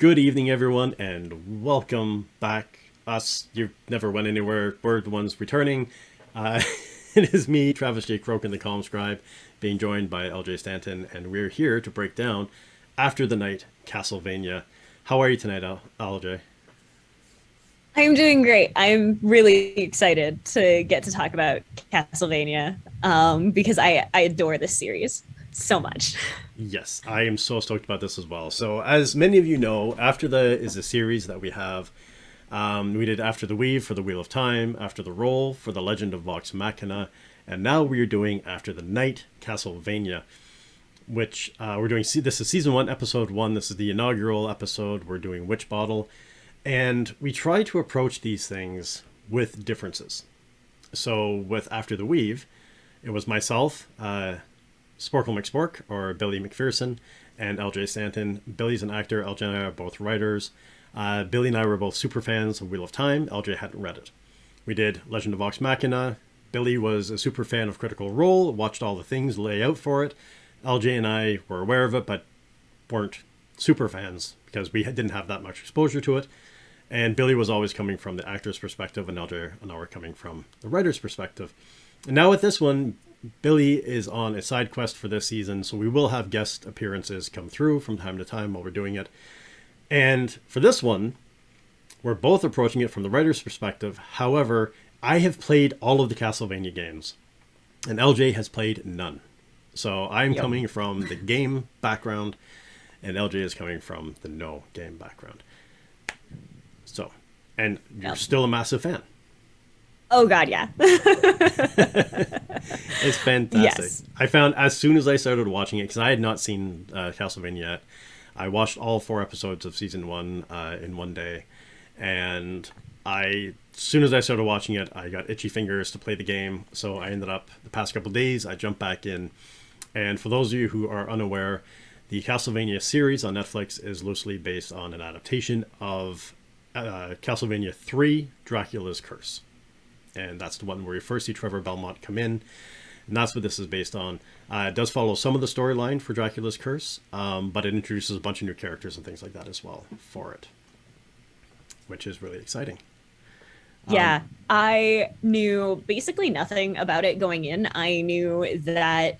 Good evening, everyone, and welcome back. Us, you never went anywhere. We're the ones returning. Uh, it is me, Travis J. Croken, the Calm Scribe, being joined by LJ Stanton, and we're here to break down After the Night Castlevania. How are you tonight, LJ? I'm doing great. I'm really excited to get to talk about Castlevania because I adore this series so much. Yes, I am so stoked about this as well. So, as many of you know, After the is a series that we have. We did After the Weave for the Wheel of Time, After the Roll for the Legend of Vox Machina, and now we are doing After the Night Castlevania, which we're doing. This is season 1, episode 1. This is the inaugural episode. We're doing Witchbottle, and we try to approach these things with differences. So, with After the Weave, it was myself, Sporkle McSpork, or Billy McPherson, and LJ Stanton. Billy's an actor, LJ and I are both writers. Billy and I were both super fans of Wheel of Time. LJ hadn't read it. We did Legend of Vox Machina. Billy was a super fan of Critical Role, watched all the things lay out for it. LJ and I were aware of it, but weren't super fans because we didn't have that much exposure to it. And Billy was always coming from the actor's perspective, and LJ and I were coming from the writer's perspective. And now with this one, Billy is on a side quest for this season, so we will have guest appearances come through from time to time while we're doing it. And for this one, we're both approaching it from the writer's perspective. However, I have played all of the Castlevania games, and LJ has played none. So I'm coming from the game background, and LJ is coming from the no game background. So, and you're still a massive fan. Oh God, yeah. It's fantastic. Yes. I found as soon as I started watching it, because I had not seen Castlevania yet, I watched all 4 episodes of season 1 in one day, and as soon as I started watching it, I got itchy fingers to play the game. So I ended up the past couple of days, I jumped back in, and for those of you who are unaware, the Castlevania series on Netflix is loosely based on an adaptation of Castlevania 3: Dracula's Curse. And that's the one where you first see Trevor Belmont come in, and that's what this is based on. It does follow some of the storyline for Dracula's Curse, but it introduces a bunch of new characters and things like that as well for it, which is really exciting. Yeah. I knew basically nothing about it going in. I knew that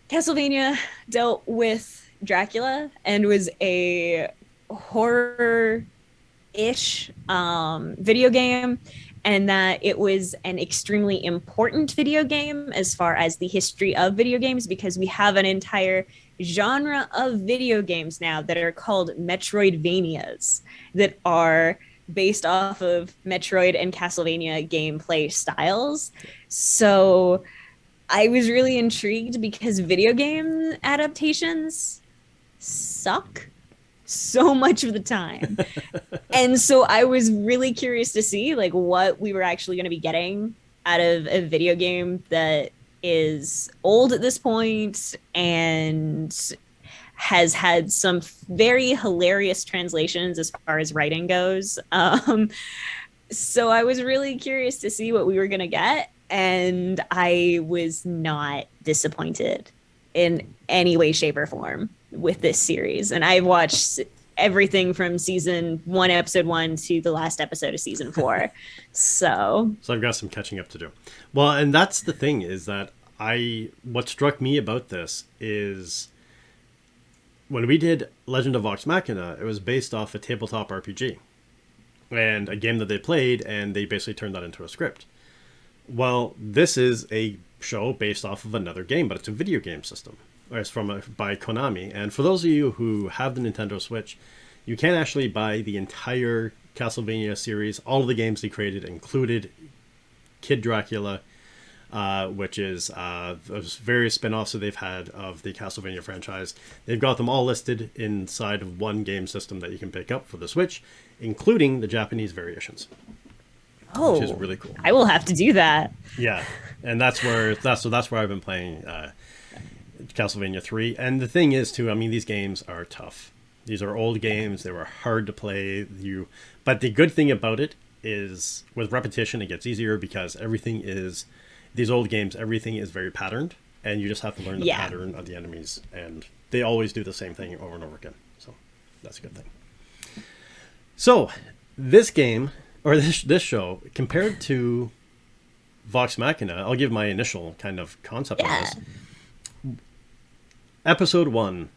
Castlevania dealt with Dracula and was a horror ish video game, and that it was an extremely important video game as far as the history of video games, because we have an entire genre of video games now that are called Metroidvanias that are based off of Metroid and Castlevania gameplay styles. So I was really intrigued because video game adaptations suck so much of the time. And so I was really curious to see like what we were actually going to be getting out of a video game that is old at this point and has had some very hilarious translations as far as writing goes. So I was really curious to see what we were going to get, and I was not disappointed in any way, shape, or form with this series. And I've watched everything from season 1, episode 1 to the last episode of season 4. So I've got some catching up to do. Well, and that's the thing is that what struck me about this is when we did Legend of Vox Machina, it was based off a tabletop RPG and a game that they played, and they basically turned that into a script. Well, this is a show based off of another game, but it's a video game system. It's by Konami. And for those of you who have the Nintendo Switch, you can actually buy the entire Castlevania series. All of the games they created included Kid Dracula, which is various spin-offs that they've had of the Castlevania franchise. They've got them all listed inside of one game system that you can pick up for the Switch, including the Japanese variations. Oh, which is really cool. I will have to do that. Yeah, and that's where I've been playing Castlevania 3. And the thing is, too, I mean, these games are tough. These are old games. They were hard to play. But the good thing about it is, with repetition, it gets easier because these old games, everything is very patterned, and you just have to learn the pattern of the enemies, and they always do the same thing over and over again. So that's a good thing. So, this game, or this show, compared to Vox Machina, I'll give my initial kind of concept on Yeah. this. Episode 1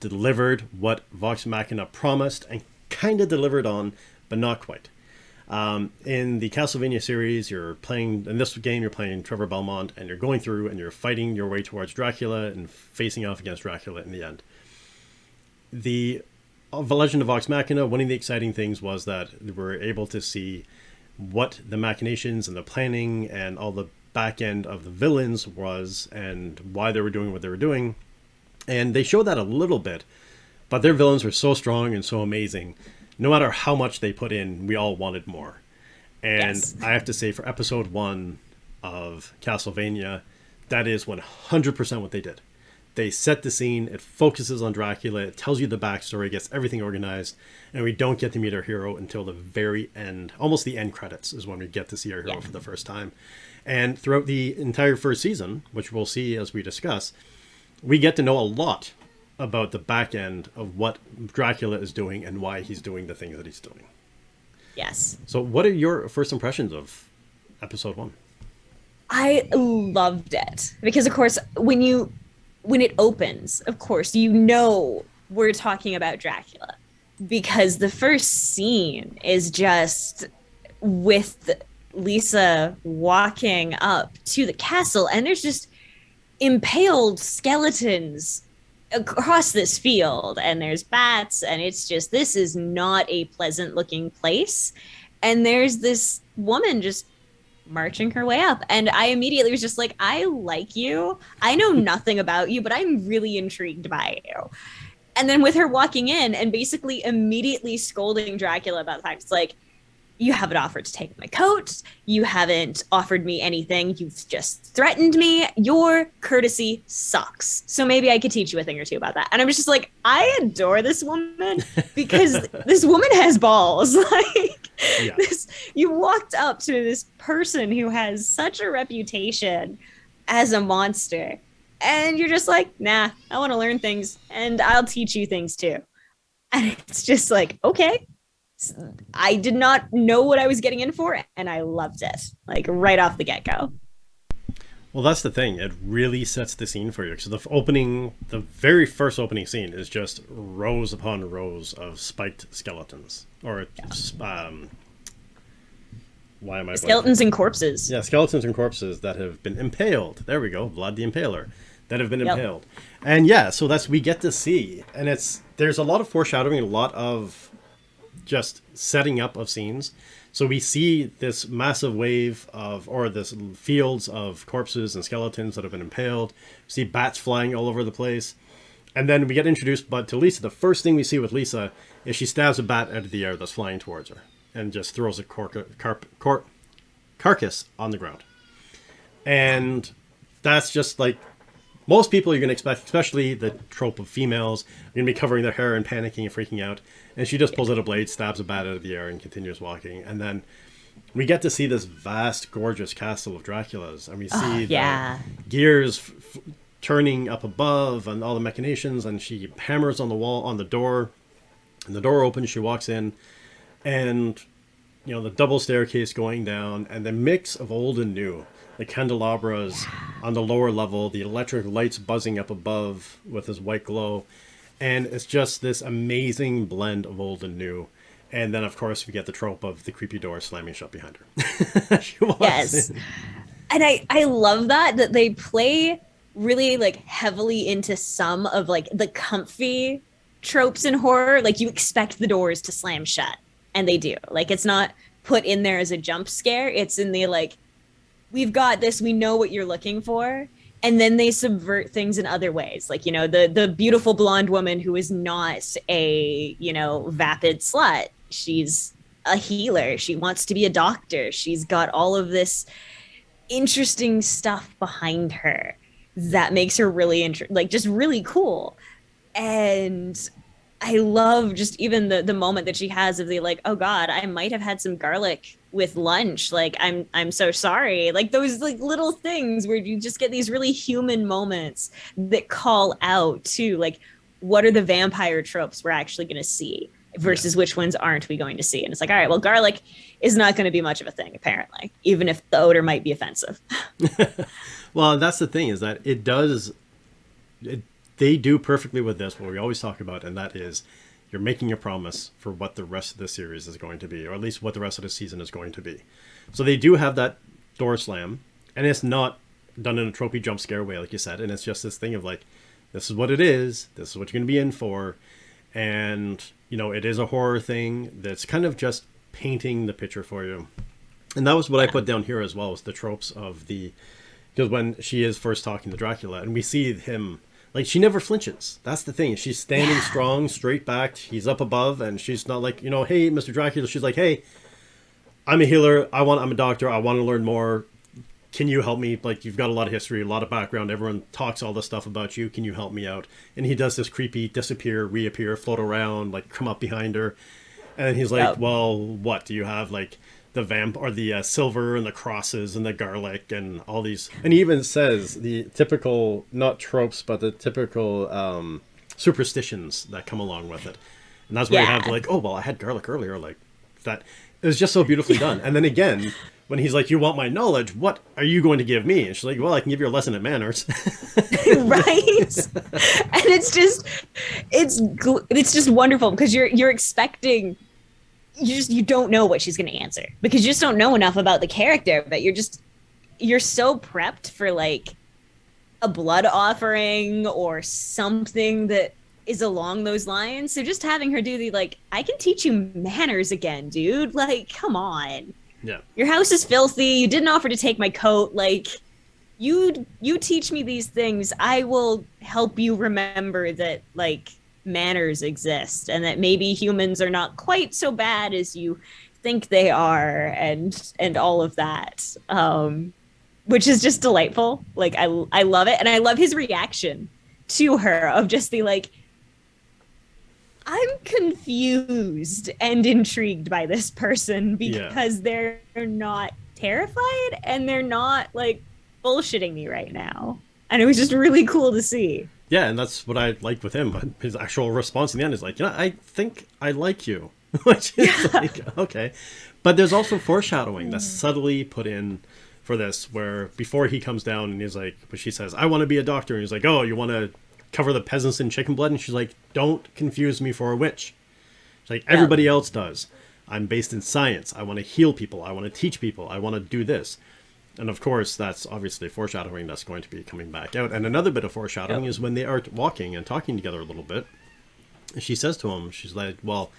delivered what Vox Machina promised and kind of delivered on, but not quite. In the Castlevania series, you're playing, in this game, you're playing Trevor Belmont, and you're going through and you're fighting your way towards Dracula and facing off against Dracula in the end. The Legend of Vox Machina, one of the exciting things was that we were able to see what the machinations and the planning and all the back end of the villains was and why they were doing what they were doing. And they showed that a little bit, but their villains were so strong and so amazing. No matter how much they put in, we all wanted more. And Yes. I have to say, for episode 1 of Castlevania, that is 100% what they did. They set the scene, it focuses on Dracula, it tells you the backstory, gets everything organized, and we don't get to meet our hero until the very end. Almost the end credits is when we get to see our hero for the first time. And throughout the entire first season, which we'll see as we discuss, we get to know a lot about the back end of what Dracula is doing and why he's doing the things that he's doing. Yes. So what are your first impressions of episode 1? I loved it because, of course, when it opens, of course, we're talking about Dracula because the first scene is just with Lisa walking up to the castle, and there's just impaled skeletons across this field, and there's bats, and it's just, this is not a pleasant looking place. And there's this woman just marching her way up, and I immediately was just like, I like you. I know nothing about you, but I'm really intrigued by you. And then with her walking in and basically immediately scolding Dracula about the fact, it's like, you haven't offered to take my coat. You haven't offered me anything. You've just threatened me. Your courtesy sucks. So maybe I could teach you a thing or two about that. And I'm just like, I adore this woman because this woman has balls. Like, you walked up to this person who has such a reputation as a monster, and you're just like, nah, I want to learn things, and I'll teach you things too. And it's just like, okay. I did not know what I was getting in for, and I loved it, like right off the get-go. Well, that's the thing. It really sets the scene for you. So the very first opening scene is just rows upon rows of spiked skeletons. Or, why am I... Skeletons and corpses. Yeah, skeletons and corpses that have been impaled. There we go, Vlad the Impaler. That have been impaled. And yeah, so we get to see. And there's a lot of foreshadowing, a lot of just setting up of scenes. So we see this massive wave this fields of corpses and skeletons that have been impaled. We see bats flying all over the place. And then we get introduced to Lisa. The first thing we see with Lisa is she stabs a bat out of the air that's flying towards her and just throws a carcass on the ground. And that's just like, most people you're going to expect, especially the trope of females, are going to be covering their hair and panicking and freaking out. And she just pulls out a blade, stabs a bat out of the air, and continues walking. And then we get to see this vast, gorgeous castle of Dracula's. And we see the gears turning up above and all the machinations. And she hammers on the wall, on the door. And the door opens, she walks in. And, the double staircase going down. And the mix of old and new. The candelabras on the lower level, the electric lights buzzing up above with this white glow. And it's just this amazing blend of old and new. And then, of course, we get the trope of the creepy door slamming shut behind her. Yes. And I love that they play really like heavily into some of like the comfy tropes in horror. Like, you expect the doors to slam shut, and they do. Like, it's not put in there as a jump scare. It's in the like, we've got this, we know what you're looking for. And then they subvert things in other ways. Like, the beautiful blonde woman who is not a, vapid slut. She's a healer. She wants to be a doctor. She's got all of this interesting stuff behind her that makes her really, just really cool. And I love just even the moment that she has of the like, oh God, I might have had some garlic with lunch. Like, I'm so sorry. Like, those like little things where you just get these really human moments that call out to like, what are the vampire tropes we're actually going to see? Yeah. versus which ones aren't we going to see? And it's like, all right, well, garlic is not going to be much of a thing, apparently, even if the odor might be offensive. Well, that's the thing is that it does. They do perfectly with this what we always talk about, and that is you're making a promise for what the rest of the series is going to be, or at least what the rest of the season is going to be. So they do have that door slam, and it's not done in a tropey jump scare way, like you said, and it's just this thing of like, this is what it is, this is what you're going to be in for, and it is a horror thing that's kind of just painting the picture for you. And that was what I put down here as well, was the tropes of the, because when she is first talking to Dracula, and we see him, like, she never flinches. That's the thing. She's standing strong, straight backed. He's up above, and she's not like, hey, Mr. Dracula. She's like, hey, I'm a healer. I'm a doctor. I want to learn more. Can you help me? Like, you've got a lot of history, a lot of background. Everyone talks all this stuff about you. Can you help me out? And he does this creepy disappear, reappear, float around, like come up behind her. And then he's like, well, what? Do you have, like, the vamp or the silver and the crosses and the garlic and all these? And he even says the typical, not tropes, but the typical superstitions that come along with it. And that's where you have like, oh, well, I had garlic earlier. Like that. It was just so beautifully done. And then again, when he's like, you want my knowledge, what are you going to give me? And she's like, well, I can give you a lesson at manners. Right. And it's just wonderful because you're expecting, you don't know what she's going to answer because you just don't know enough about the character, but you're so prepped for like a blood offering or something that is along those lines. So just having her do the, like, I can teach you manners again, dude. Like, come on. Yeah. Your house is filthy. You didn't offer to take my coat. Like, you teach me these things. I will help you remember that, like, manners exist and that maybe humans are not quite so bad as you think they are, and all of that, which is just delightful. Like, I love it. And I love his reaction to her of just the, like, I'm confused and intrigued by this person because they're not terrified and they're not, like, bullshitting me right now. And it was just really cool to see. Yeah, and that's what I liked with him. His actual response in the end is like, I think I like you. Which is like, okay. But there's also foreshadowing that's subtly put in for this, where before he comes down and he's like, but she says, I want to be a doctor. And he's like, oh, you want to cover the peasants in chicken blood? And she's like, don't confuse me for a witch. She's like, everybody else does. I'm based in science. I want to heal people. I want to teach people. I want to do this. And of course, that's obviously foreshadowing that's going to be coming back out. And another bit of foreshadowing is when they are walking and talking together a little bit. And she says to him, she's like, well,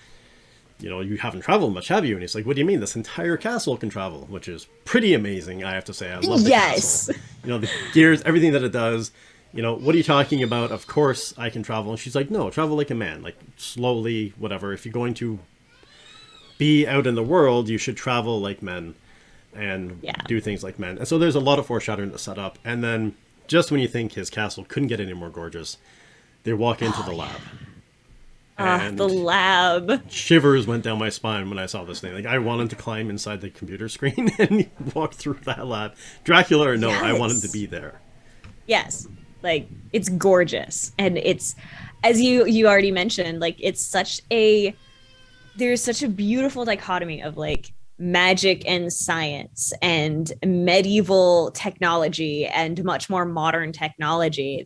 you haven't traveled much, have you? And he's like, what do you mean? This entire castle can travel, which is pretty amazing, I have to say. I love the castle. The gears, everything that it does. What are you talking about? Of course I can travel. And she's like, no, travel like a man, like slowly, whatever. If you're going to be out in the world, you should travel like men and do things like men. And so there's a lot of foreshadowing to set up. And then just when you think his castle couldn't get any more gorgeous, they walk into the lab. The lab. Shivers went down my spine when I saw this thing. Like, I wanted to climb inside the computer screen and walk through that lab. Dracula or no, I wanted to be there. Yes. Like, it's gorgeous. And it's, as you already mentioned, like, there's such a beautiful dichotomy of, like, magic and science and medieval technology and much more modern technology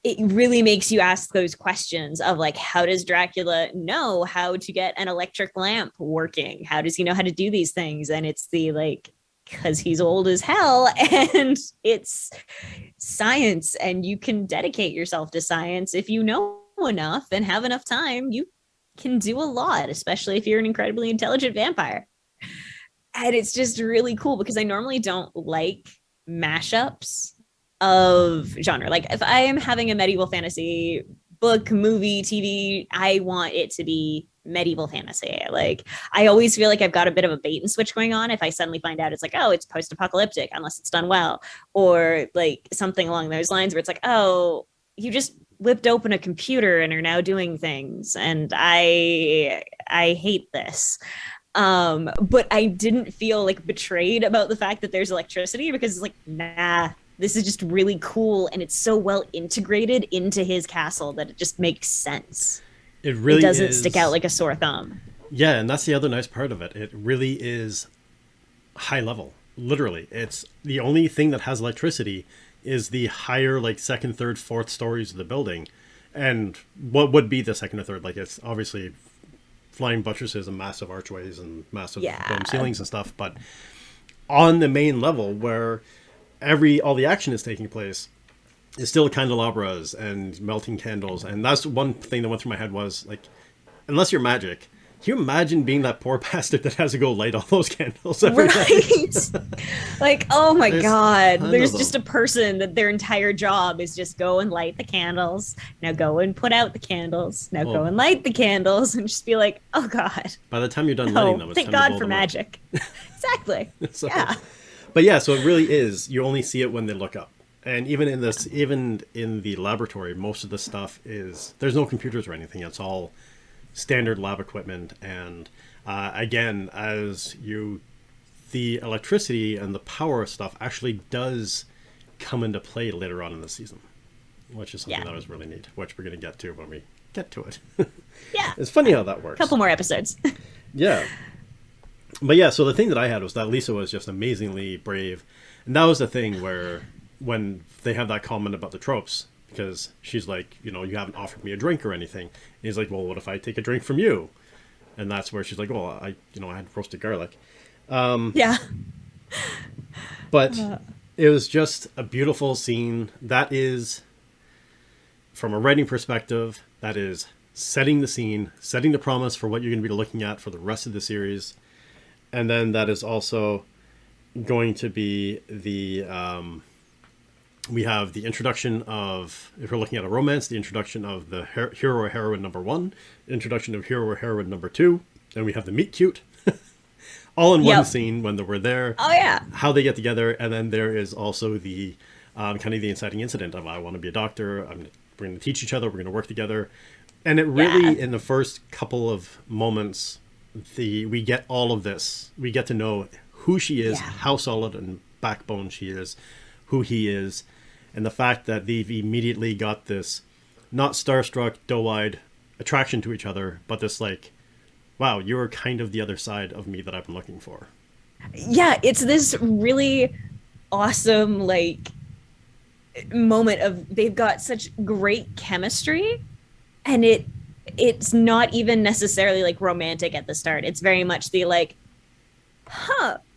it really makes you ask those questions of, like, how does Dracula know how to get an electric lamp working? How does he know how to do these things? And it's the, like, because he's old as hell and it's science and you can dedicate yourself to science. If you know enough and have enough time, you can do a lot, especially if you're an incredibly intelligent vampire. And it's just really cool because I normally don't like mashups of genre. Like, if I am having a medieval fantasy book, movie, TV, I want it to be medieval fantasy. Like, I always feel like I've got a bit of a bait and switch going on if I suddenly find out it's like, oh, it's post-apocalyptic unless it's done well, or like something along those lines where it's like, oh, you just whipped open a computer and are now doing things, and I hate this. But I didn't feel, like, betrayed about the fact that there's electricity because it's like, nah, this is just really cool, and it's so well integrated into his castle that it just makes sense. It It really doesn't stick out is. like a sore thumb. Yeah, and that's the other nice part of it. It really is high level. Literally, it's the only thing that has electricity is the higher, like, second, third, fourth stories of the building, and what would be the second or third. Like, it's obviously flying buttresses and massive archways and massive dome Yeah. ceilings and stuff. But on the main level, where all the action is taking place, is still candelabras and melting candles. And that's one thing that went through my head was like, unless you're magic, can you imagine being that poor bastard that has to go light all those candles every night? Right. Like, oh my There's God. ton There's of just a them. person that their entire job is just go and light the candles. Now go and put out the candles. Now go Well, and light the candles and just be like, oh God. by the time you're done lighting No. them, it's Thank time to God blow for them out. magic. Exactly. So, Yeah. but yeah, so it really is. You only see it when they look up. And even in the laboratory, most of the stuff there's no computers or anything. It's all standard lab equipment. And again, the electricity and the power stuff actually does come into play later on in the season, which is something Yeah. that was really neat, which we're going to get to when we get to it. Yeah. It's funny how that works. Couple more episodes. Yeah. But yeah, so the thing that I had was that Lisa was just amazingly brave. And that was the thing where when they have that comment about the tropes, because she's like, you haven't offered me a drink or anything. And he's like, well, what if I take a drink from you? And that's where she's like, well, I had roasted garlic. Yeah. But it was just a beautiful scene. That is, from a writing perspective, that is setting the scene, setting the promise for what you're going to be looking at for the rest of the series. And then that is also going to be we have the introduction of, if we're looking at a romance, the introduction of the hero or heroine number 1, introduction of hero or heroine number 2, then we have the meet cute, all in one Yep. scene when we're there. Oh yeah. How they get together, and then there is also the kind of the inciting incident of, I want to be a doctor, we're going to teach each other, we're going to work together. And it really, Yeah. in the first couple of moments, we get all of this. We get to know who she is, Yeah. how solid and backbone she is, who he is, and the fact that they've immediately got this not starstruck, doe-eyed attraction to each other, but this like, wow, you're kind of the other side of me that I've been looking for. Yeah, it's this really awesome like moment of they've got such great chemistry, and it's not even necessarily like romantic at the start. It's very much the like,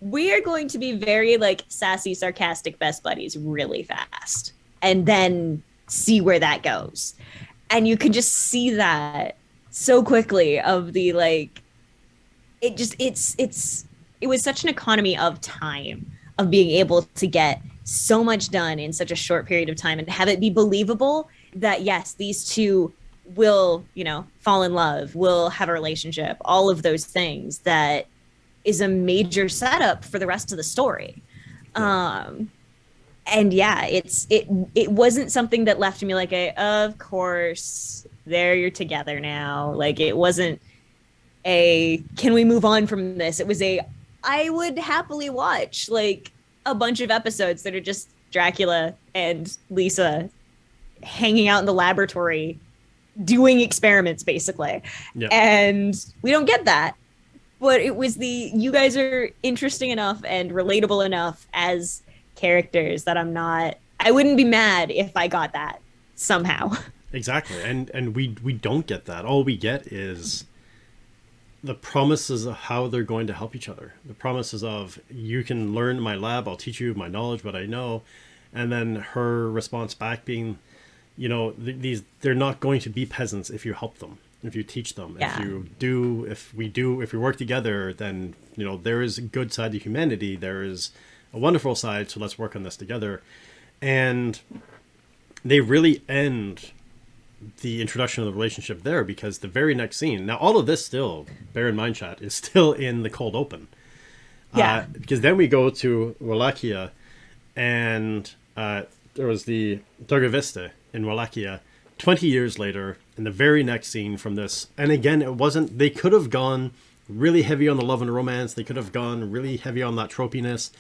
we are going to be very like sassy, sarcastic best buddies really fast, and then see where that goes. And you can just see that so quickly of the like, it was such an economy of time of being able to get so much done in such a short period of time and have it be believable that yes, these two will, fall in love, will have a relationship, all of those things that is a major setup for the rest of the story. And yeah, it wasn't something that left me like of course, there you're together now. Like it wasn't can we move on from this? It was I would happily watch like a bunch of episodes that are just Dracula and Lisa hanging out in the laboratory doing experiments basically. Yeah. And we don't get that. But it was you guys are interesting enough and relatable enough as characters that I wouldn't be mad if I got that somehow. Exactly. And we don't get that. All we get is the promises of how they're going to help each other. The promises of, you can learn in my lab, I'll teach you my knowledge, what I know. And then her response back being, they're not going to be peasants if you help them, if you teach them. Yeah. If we work together, then, there is a good side to humanity. There is a wonderful side. So let's work on this together. And they really end the introduction of the relationship there, because the very next scene, now all of this still, bear in mind, chat, is still in the cold open. Yeah. Because then we go to Wallachia, and there was the Dörgeveste in Wallachia 20 years later, in the very next scene from this. And again, they could have gone really heavy on the love and romance. They could have gone really heavy on that tropiness.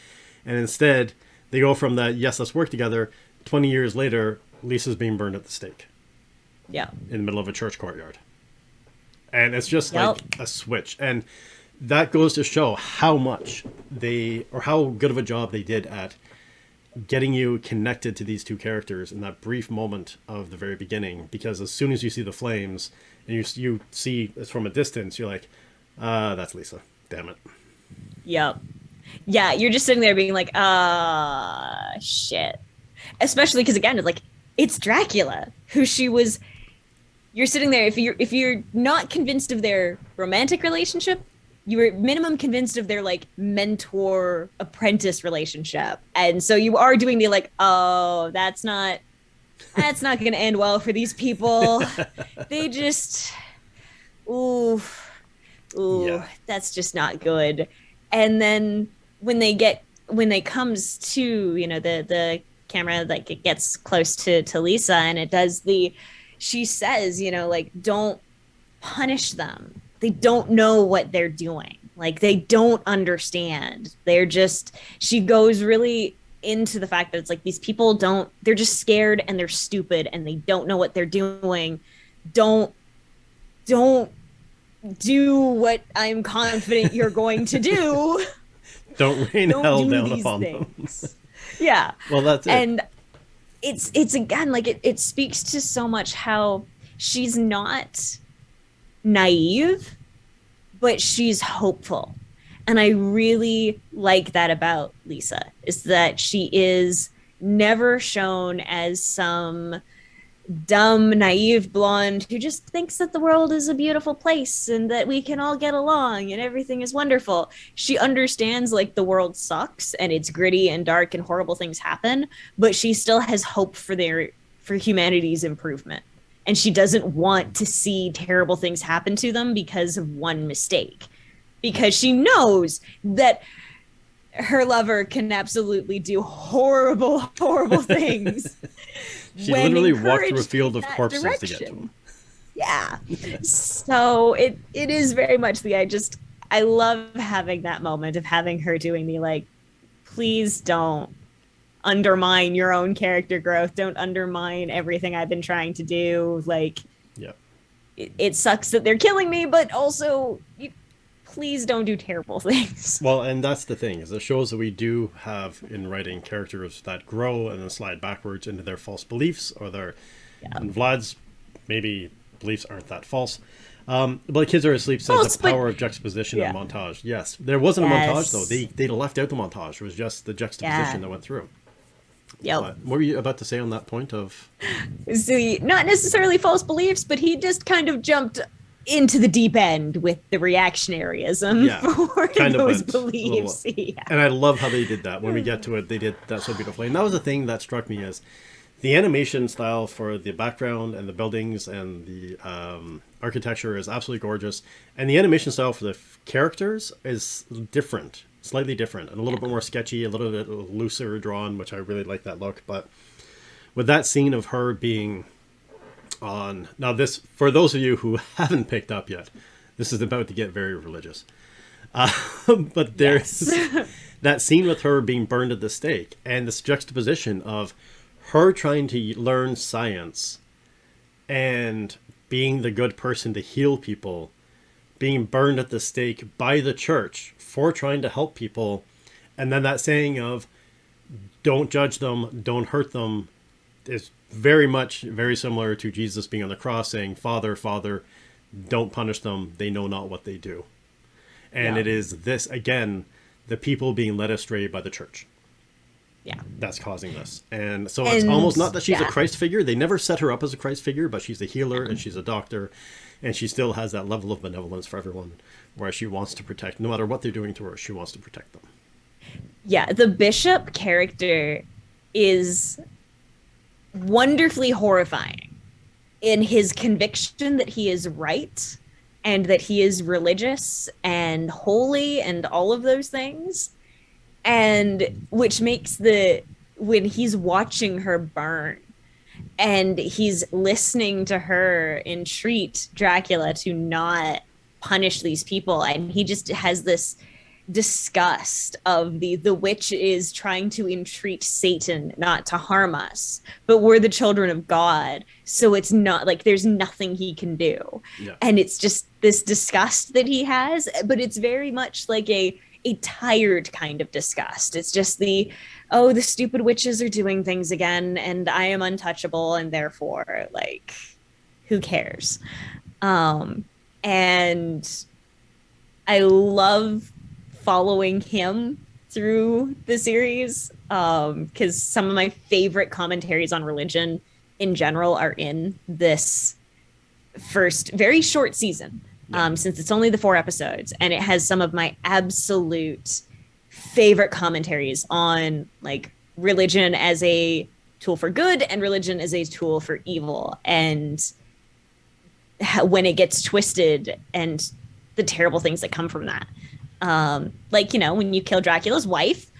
And instead, they go from that, yes, let's work together. 20 years later, Lisa's being burned at the stake. Yeah. In the middle of a church courtyard. And it's just Yep. like a switch. And that goes to show how much they, or how good of a job they did at getting you connected to these two characters in that brief moment of the very beginning. Because as soon as you see the flames and you see it's from a distance, you're like, that's Lisa. Damn it. Yep. Yeah, you're just sitting there being like, shit. Especially because again, it's like it's Dracula, who she was. You're sitting there. If you're not convinced of their romantic relationship, you were minimum convinced of their like mentor apprentice relationship, and so you are doing the like, oh, that's not going to end well for these people. They just, ooh, Yeah. that's just not good. And then when they comes to, the camera, like it gets close to Lisa, and it does she says, like, don't punish them. They don't know what they're doing. Like, they don't understand. She goes really into the fact that it's like these people they're just scared and they're stupid and they don't know what they're doing. Don't do what I'm confident you're going to do. Don't rain Don't hell do down these upon things. them. Yeah. Well, that's it. And it's again, like it speaks to so much how she's not naive, but she's hopeful. And I really like that about Lisa, is that she is never shown as some dumb, naive blonde who just thinks that the world is a beautiful place and that we can all get along and everything is wonderful. She understands like the world sucks and it's gritty and dark and horrible things happen, but she still has hope for humanity's improvement. And she doesn't want to see terrible things happen to them because of one mistake. Because she knows that her lover can absolutely do horrible, horrible things. She literally walked through a field of corpses to get to him. Yeah. So it is very much I love having that moment of having her doing the like, please don't undermine your own character growth. Don't undermine everything I've been trying to do. Like, yeah, it sucks that they're killing me, but also please don't do terrible things. Well, and that's the thing, is it shows that we do have in writing characters that grow and then slide backwards into their false beliefs or their, and Vlad's maybe beliefs aren't that false. But Kids Are Asleep says the power of juxtaposition and montage. Yes, there wasn't a montage though. They left out the montage. It was just the juxtaposition that went through. Yep. What were you about to say on that point of? See, not necessarily false beliefs, but he just kind of jumped into the deep end with the reactionaryism for kind those of beliefs. And I love how they did that. When we get to it, they did that so beautifully. And that was the thing that struck me, as the animation style for the background and the buildings and the architecture is absolutely gorgeous. And the animation style for the characters is different, slightly different, and a little bit more sketchy, a little bit looser drawn, which I really like that look. But with that scene of her being on, now this, for those of you who haven't picked up yet, this is about to get very religious. But there's that scene with her being burned at the stake, and this juxtaposition of her trying to learn science and being the good person to heal people, being burned at the stake by the church for trying to help people, and then that saying of don't judge them, don't hurt them, is very similar to Jesus being on the cross saying, Father, Father, don't punish them, they know not what they do. And it is this, again, the people being led astray by the church. Yeah. That's causing this. And so it's almost not that she's a Christ figure. They never set her up as a Christ figure, but she's a healer and she's a doctor. And she still has that level of benevolence for everyone, where she wants to protect, no matter what they're doing to her, she wants to protect them. Yeah, the bishop character is wonderfully horrifying in his conviction that he is right and that he is religious and holy and all of those things. And which makes when he's watching her burn and he's listening to her entreat Dracula to not punish these people, and he just has this disgust of the witch is trying to entreat Satan not to harm us, but we're the children of God, so it's not like there's nothing he can do. Yeah. And it's just this disgust that he has, but it's very much like a tired kind of disgust. It's just oh, the stupid witches are doing things again and I am untouchable, and therefore, like, who cares? And I love following him through the series, because some of my favorite commentaries on religion in general are in this first very short season, since it's only the 4 episodes, and it has some of my absolute favorite commentaries on like religion as a tool for good and religion as a tool for evil, and when it gets twisted and the terrible things that come from that. Like, when you kill Dracula's wife,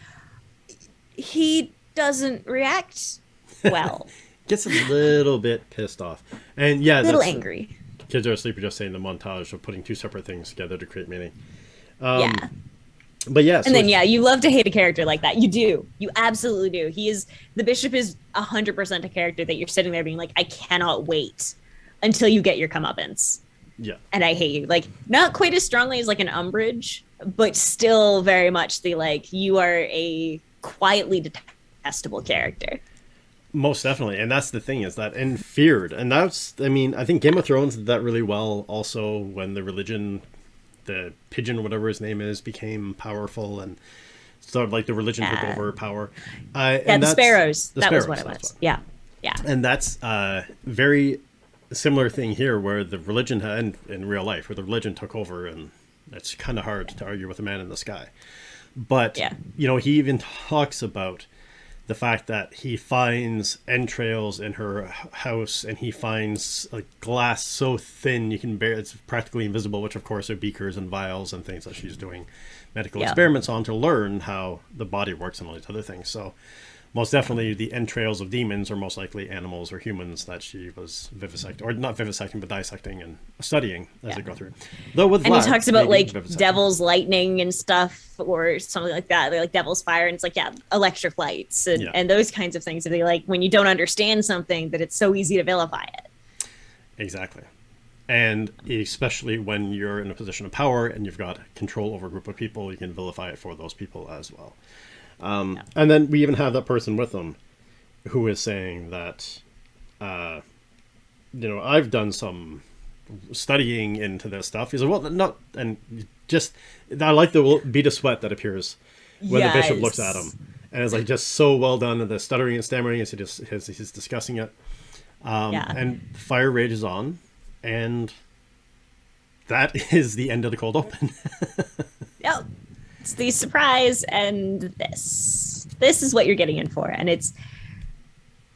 he doesn't react well. Gets a little bit pissed off. And yeah, a little angry. Kids Are Asleep are just saying the montage of putting 2 separate things together to create meaning. Yeah. But yeah. And then, you love to hate a character like that. You do. You absolutely do. The bishop is 100% a character that you're sitting there being like, I cannot wait until you get your comeuppance. Yeah. And I hate you. Like, not quite as strongly as like an Umbridge, but still very much the like, you are a quietly detestable character. Most definitely. And that's the thing, is that, and feared. And that's, I mean, I think Game of Thrones did that really well also, when the religion, the pigeon, whatever his name is, became powerful and sort of like the religion took over power. And the sparrows. That was what it was. Yeah. Yeah. And that's very similar thing here, where the religion had, in real life, where the religion took over, and it's kind of hard to argue with a man in the sky. But, he even talks about the fact that he finds entrails in her house, and he finds a glass so thin you can bear it's practically invisible, which of course are beakers and vials and things that she's doing medical experiments on to learn how the body works and all these other things. So most definitely the entrails of demons are most likely animals or humans that she was vivisecting, or not vivisecting, but dissecting and studying as they go through. Though with Vlad, he talks about like devil's lightning and stuff, or something like that. They're like devil's fire, and it's like electric lights and those kinds of things. That they like when you don't understand something, that it's so easy to vilify it. Exactly. And especially when you're in a position of power and you've got control over a group of people, you can vilify it for those people as well. And then we even have that person with them who is saying that, I've done some studying into this stuff. He's like, well, not, and just, I like the bead of sweat that appears when the bishop looks at him. And it's like just so well done, and the stuttering and stammering as he's discussing it. And fire rages on, and that is the end of the cold open. Yep. It's the surprise, and this is what you're getting in for. And it's,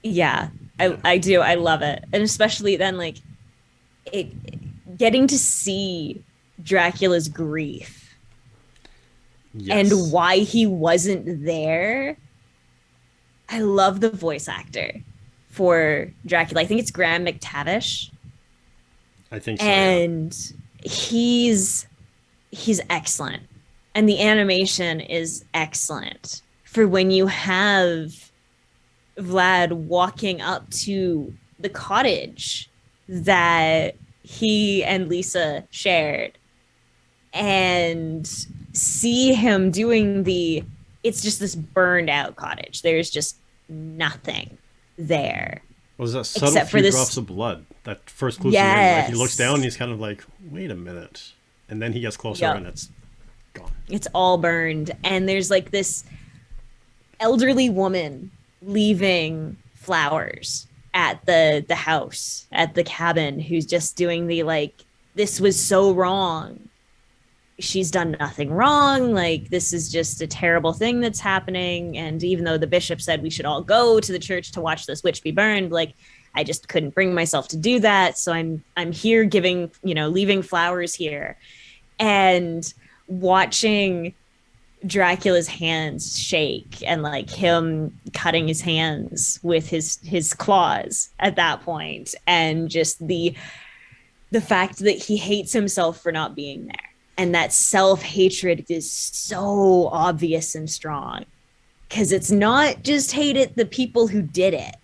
I do. I love it. And especially then, like, getting to see Dracula's grief and why he wasn't there. I love the voice actor for Dracula. I think it's Graham McTavish. I think so. And he's excellent. And the animation is excellent for when you have Vlad walking up to the cottage that he and Lisa shared, and see him doing it's just this burned out cottage. There's just nothing there. Was that subtle few drops of blood? That first clue. Like he looks down and he's kind of like, wait a minute. And then he gets closer and it's gone. It's all burned. And there's like this elderly woman leaving flowers at the house, at the cabin, who's just doing this was so wrong. She's done nothing wrong. Like, this is just a terrible thing that's happening. And even though the bishop said we should all go to the church to watch this witch be burned, like, I just couldn't bring myself to do that. So I'm here leaving flowers here. And watching Dracula's hands shake, and like him cutting his hands with his claws at that point, and just the fact that he hates himself for not being there. And that self-hatred is so obvious and strong because it's not just hate at the people who did it.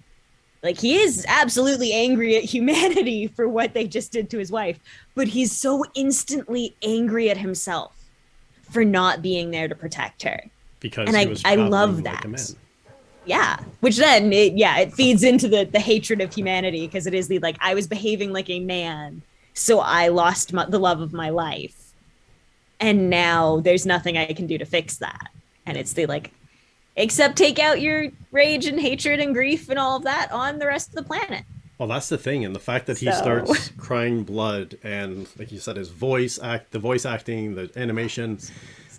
Like, he is absolutely angry at humanity for what they just did to his wife, but he's so instantly angry at himself for not being there to protect her. Because and he was I love like that. a man. Yeah, which then it feeds into the hatred of humanity, because it is the like, I was behaving like a man, so I lost the love of my life, and now there's nothing I can do to fix that. And it's the like, except take out your rage and hatred and grief and all of that on the rest of the planet. Well, that's the thing, and the fact that he starts crying blood, and like you said, his the voice acting, the animation,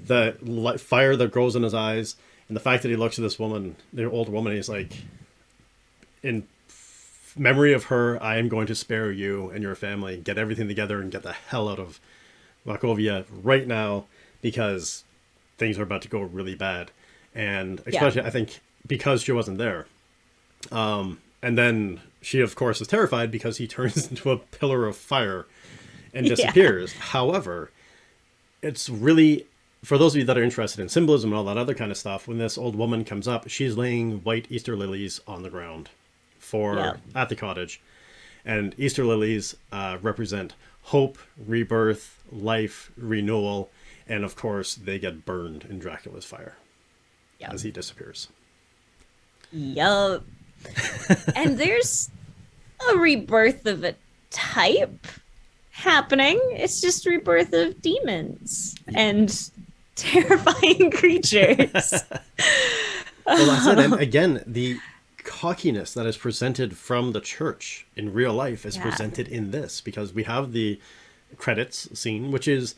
the fire that grows in his eyes, and the fact that he looks at this woman, the old woman, and he's like, in memory of her, I am going to spare you and your family, get everything together, and get the hell out of Wachovia right now, because things are about to go really bad. And especially, I think, because she wasn't there. And then she, of course, is terrified because he turns into a pillar of fire and disappears. However, it's really, for those of you that are interested in symbolism and all that other kind of stuff, when this old woman comes up, she's laying white Easter lilies on the ground at the cottage. And Easter lilies represent hope, rebirth, life, renewal. And of course, they get burned in Dracula's fire. As he disappears. Yup. And there's a rebirth of a type happening. It's just rebirth of demons and terrifying creatures. Well, that's it. And again, the cockiness that is presented from the church in real life is presented in this, because we have the credits scene, which is...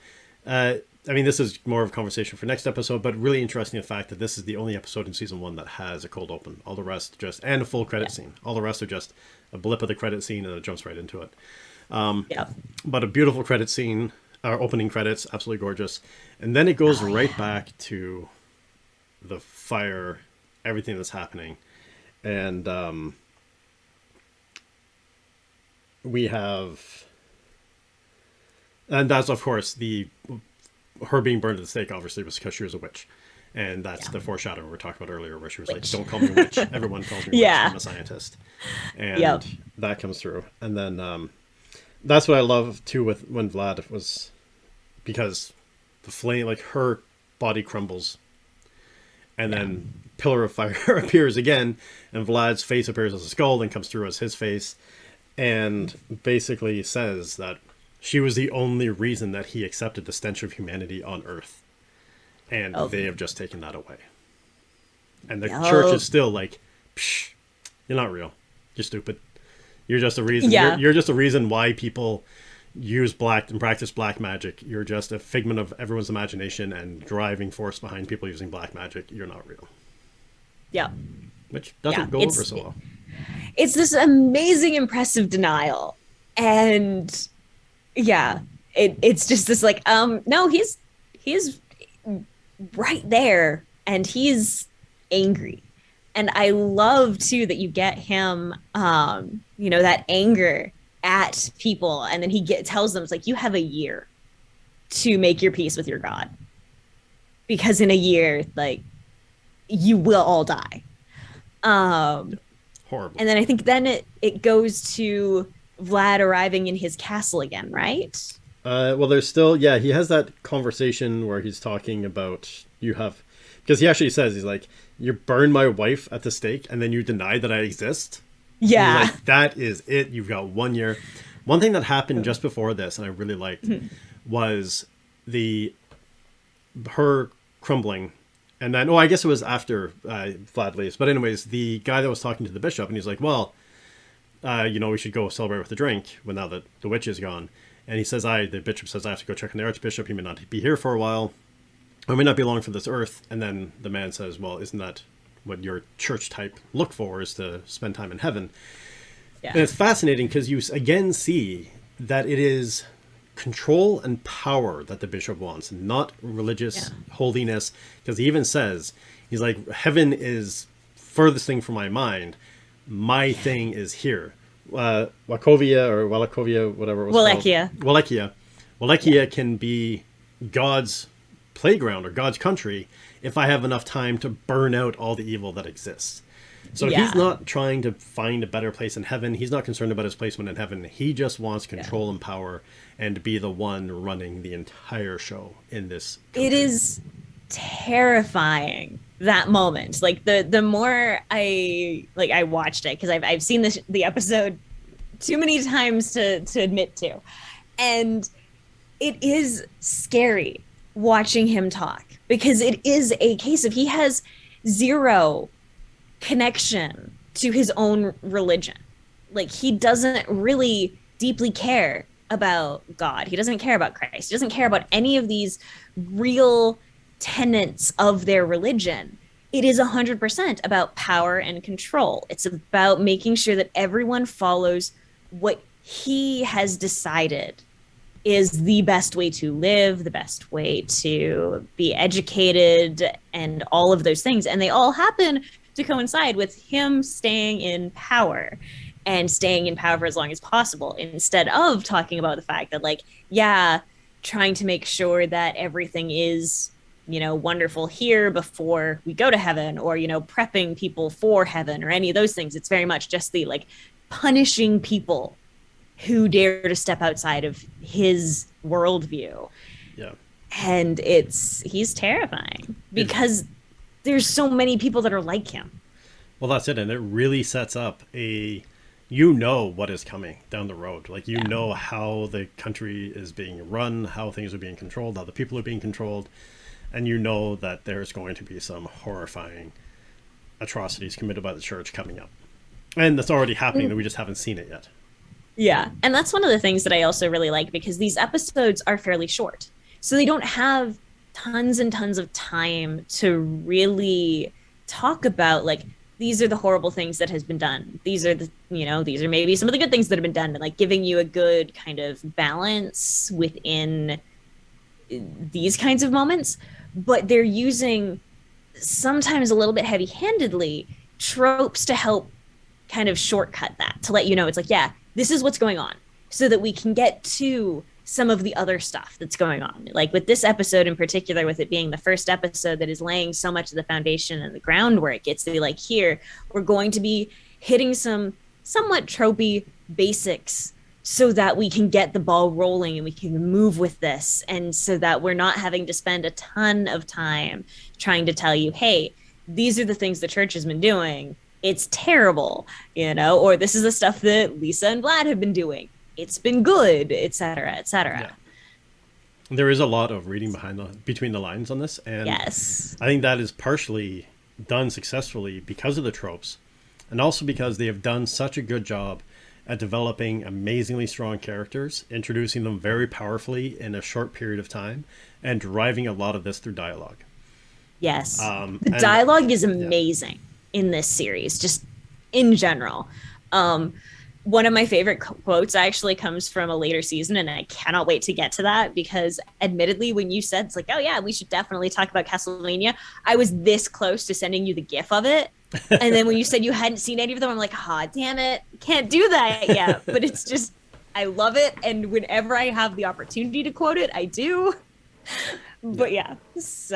I mean, this is more of a conversation for next episode, but really interesting the fact that this is the only episode in season 1 that has a cold open. All the rest and a full credit scene. All the rest are just a blip of the credit scene and it jumps right into it. But a beautiful credit scene, our opening credits, absolutely gorgeous. And then it goes right back to the fire, everything that's happening. And we have... And that's, of course, her being burned at the stake, obviously, was because she was a witch. And that's the foreshadowing we talked about earlier, where she was like, don't call me a witch. Everyone calls me a witch. I'm a scientist. And that comes through. And then that's what I love, too, with when Vlad was... Because the flame, like, her body crumbles. And then pillar of fire appears again. And Vlad's face appears as a skull and comes through as his face. And basically says that she was the only reason that he accepted the stench of humanity on Earth. And they have just taken that away. And the church is still like, psh, you're not real. You're stupid. You're just a reason. You're just a reason why people use black and practice black magic. You're just a figment of everyone's imagination and driving force behind people using black magic. You're not real. Yeah. Which doesn't go over so well. It's this amazing, impressive denial. And... yeah, it's just this like, no, he's right there and he's angry. And I love too that you get him, that anger at people, and then he tells them, it's like, you have a year to make your peace with your God, because in a year, like, you will all die. Horrible. And then I think then it goes to Vlad arriving in his castle again, right? Well, there's still, he has that conversation where he's talking about, because he actually says, he's like, you burned my wife at the stake and then you deny that I exist. Yeah. Like, that is it. You've got 1 year. One thing that happened just before this, and I really liked, was her crumbling. And then, I guess it was after Vlad leaves. But anyways, the guy that was talking to the bishop, and he's like, well, we should go celebrate with a drink now that the witch is gone. And he says, the bishop says, I have to go check on the archbishop. He may not be here for a while. I may not be long for this earth. And then the man says, well, isn't that what your church type look for, is to spend time in heaven? Yeah. And it's fascinating because you again see that it is control and power that the bishop wants, not religious holiness. Because he even says, he's like, heaven is furthest thing from my mind. My thing is here. Wachovia or Wallachia, whatever it was Wallachia. called. Wallachia can be God's playground or God's country if I have enough time to burn out all the evil that exists. So he's not trying to find a better place in heaven. He's not concerned about his placement in heaven. He just wants control and power and to be the one running the entire show in this country. It is terrifying, that moment. Like the more I watched it, because I've seen the episode too many times to admit to. And it is scary watching him talk, because it is a case of he has zero connection to his own religion. Like, he doesn't really deeply care about God. He doesn't care about Christ. He doesn't care about any of these real tenets of their religion. It is 100% about power and control. It's about making sure that everyone follows what he has decided is the best way to live, the best way to be educated, and all of those things. And they all happen to coincide with him staying in power and staying in power for as long as possible, instead of talking about the fact that, like, trying to make sure that everything is, wonderful here before we go to heaven, or, prepping people for heaven or any of those things. It's very much just the, like, punishing people who dare to step outside of his worldview. Yeah. And he's terrifying, because there's so many people that are like him. Well, that's it. And it really sets up what is coming down the road. Like, know how the country is being run, how things are being controlled, how the people are being controlled. And that there's going to be some horrifying atrocities committed by the church coming up. And that's already happening, that we just haven't seen it yet. Yeah. And that's one of the things that I also really like, because these episodes are fairly short. So they don't have tons and tons of time to really talk about, like, these are the horrible things that has been done. These are these are maybe some of the good things that have been done, and, like, giving you a good kind of balance within these kinds of moments. But they're using, sometimes a little bit heavy-handedly, tropes to help kind of shortcut that, to let you know it's like, this is what's going on, so that we can get to some of the other stuff that's going on. Like with this episode in particular, with it being the first episode that is laying so much of the foundation and the groundwork, it's the, like, here, we're going to be hitting some somewhat tropey basics so that we can get the ball rolling and we can move with this. And so that we're not having to spend a ton of time trying to tell you, hey, these are the things the church has been doing. It's terrible, or this is the stuff that Lisa and Vlad have been doing. It's been good, etc., etc. Yeah. There is a lot of reading between the lines on this, and yes, I think that is partially done successfully because of the tropes, and also because they have done such a good job at developing amazingly strong characters, introducing them very powerfully in a short period of time, and driving a lot of this through dialogue. Yes, the dialogue is amazing in this series, just in general. One of my favorite quotes actually comes from a later season, and I cannot wait to get to that, because admittedly, when you said, it's like, oh yeah, we should definitely talk about Castlevania, I was this close to sending you the GIF of it. And then when you said you hadn't seen any of them, I'm like, damn it, can't do that yet. But it's just, I love it. And whenever I have the opportunity to quote it, I do. But it's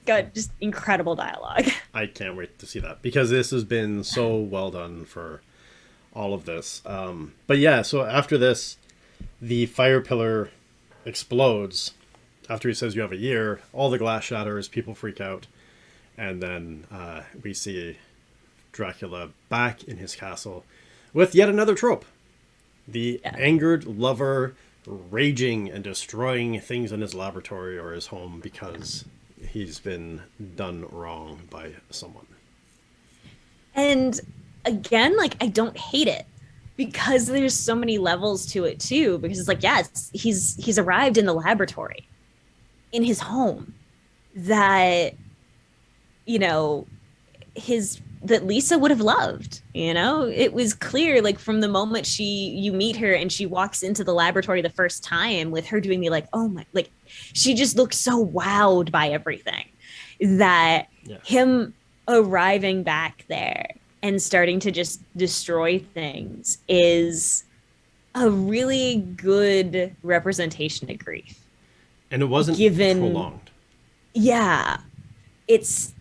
got just incredible dialogue. I can't wait to see that, because this has been so well done for all of this. So after this, the fire pillar explodes. After he says you have a year, all the glass shatters, people freak out, and then we see Dracula back in his castle with yet another trope. The angered lover raging and destroying things in his laboratory or his home because he's been done wrong by someone. And again, like, I don't hate it, because there's so many levels to it too, because it's like, he's arrived in the laboratory in his home that that Lisa would have loved. It was clear, like, from the moment you meet her and she walks into the laboratory the first time, with her doing the, like, oh my, like, she just looks so wowed by everything, that him arriving back there and starting to just destroy things is a really good representation of grief. And it wasn't given prolonged. Yeah, it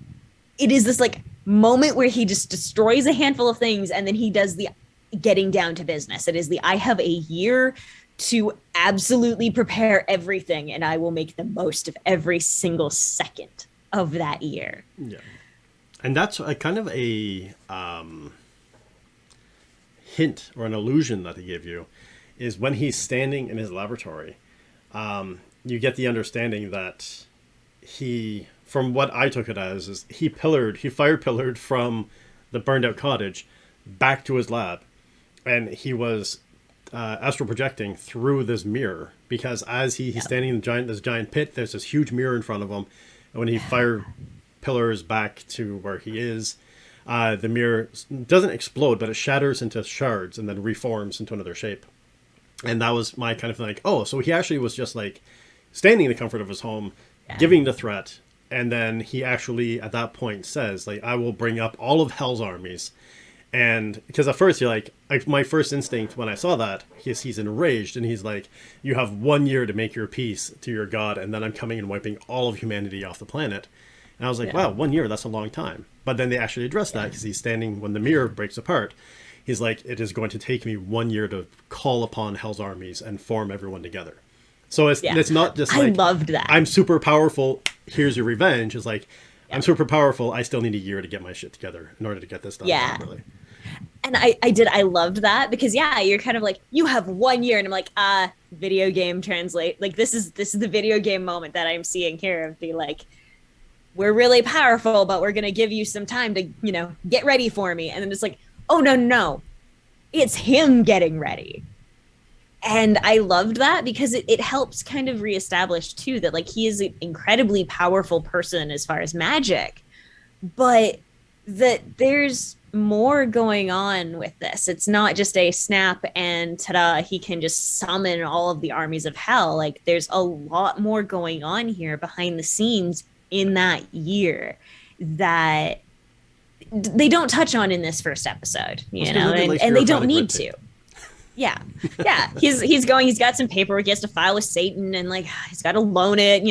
is this like moment where he just destroys a handful of things and then he does the getting down to business. It is the I have a year to absolutely prepare everything and I will make the most of every single second of that year. Yeah. And that's a kind of a hint or an illusion that he gave you is when he's standing in his laboratory. You get the understanding that he, from what I took it as, is he fire pillared from the burned out cottage back to his lab. And he was astral projecting through this mirror because as he's standing in this giant pit, there's this huge mirror in front of him. And when he fire pillars back to where he is, the mirror doesn't explode, but it shatters into shards and then reforms into another shape. And that was my kind of like, oh, so he actually was just like standing in the comfort of his home, giving the threat. And then he actually, at that point, says, like, I will bring up all of Hell's armies. And because at first you're like my first instinct when I saw that, he's enraged and he's like, you have 1 year to make your peace to your god. And then I'm coming and wiping all of humanity off the planet. And I was like, wow, 1 year, that's a long time. But then they actually address that because he's standing when the mirror breaks apart. He's like, it is going to take me 1 year to call upon Hell's armies and form everyone together. So it's not just like, I loved that. I'm super powerful, here's your revenge. It's like, I'm super powerful, I still need a year to get my shit together in order to get this done properly. And I loved that because you're kind of like, you have 1 year, and I'm like, video game translate. Like this is the video game moment that I'm seeing here of the like, we're really powerful, but we're gonna give you some time to, get ready for me. And then it's like, oh no. It's him getting ready. And I loved that because it helps kind of reestablish too that like he is an incredibly powerful person as far as magic, but that there's more going on with this. It's not just a snap and ta-da, he can just summon all of the armies of hell. Like there's a lot more going on here behind the scenes in that year that they don't touch on in this first episode, and they don't need to. Yeah. He's got some paperwork he has to file with Satan and like he's got to loan it,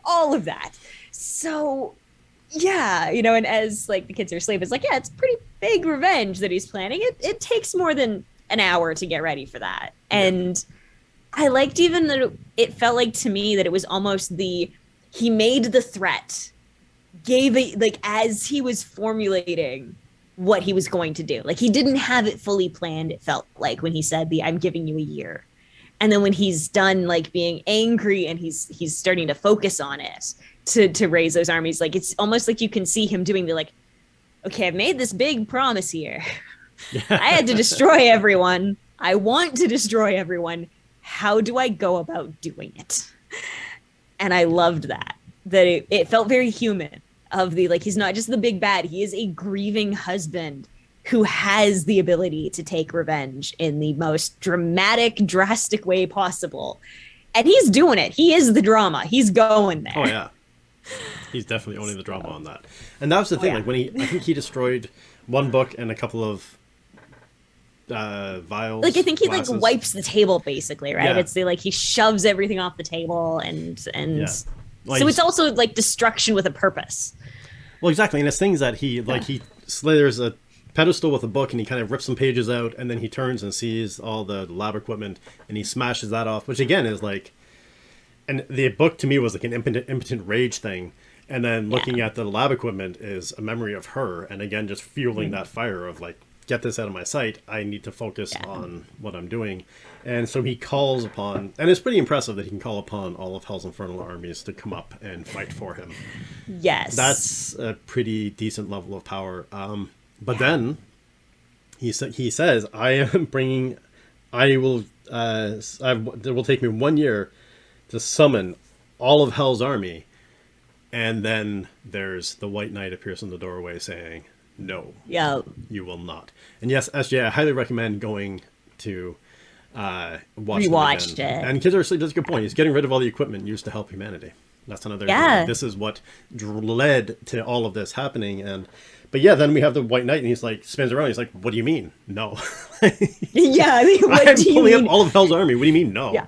all of that. So and as like the kids are asleep, it's like, it's pretty big revenge that he's planning. It takes more than an hour to get ready for that. And I liked even that it felt like to me that it was almost he made the threat, gave it like as he was formulating what he was going to do. Like he didn't have it fully planned, it felt like, when he said I'm giving you a year. And then when he's done like being angry and he's starting to focus on it to raise those armies, like it's almost like you can see him doing the like, okay, I've made this big promise here. I had to destroy everyone. I want to destroy everyone. How do I go about doing it? And I loved that it felt very human of the, like, he's not just the big bad. He is a grieving husband who has the ability to take revenge in the most dramatic, drastic way possible. And he's doing it. He is the drama. He's going there. Oh, yeah. He's definitely owning the drama on that. And that was the thing. Like when I think he destroyed one book and a couple of vials. Like I think he glasses. like wipes the table basically, right? Yeah. It's like he shoves everything off the table and Like, so it's also like destruction with a purpose. Well, exactly. And it's things that there's a pedestal with a book and he kind of rips some pages out and then he turns and sees all the lab equipment and he smashes that off, which again is like, and the book to me was like an impotent rage thing. And then looking at the lab equipment is a memory of her. And again, just fueling that fire of like, get this out of my sight. I need to focus on what I'm doing. And so he calls upon, and it's pretty impressive that he can call upon all of Hell's infernal armies to come up and fight for him. Yes. That's a pretty decent level of power. But then he says, it will take me 1 year to summon all of Hell's army. And then there's the White Knight appears in the doorway saying, no, you will not. And yes, SJ, I highly recommend going to rewatch it. And kids are asleep. That's a good point. He's getting rid of all the equipment used to help humanity. That's another thing. This is what led to all of this happening. But then we have the White Knight and he's like spins around. He's like, what do you mean? No. What I'm do you pulling mean? up all of Hell's army. What do you mean? No. Yeah.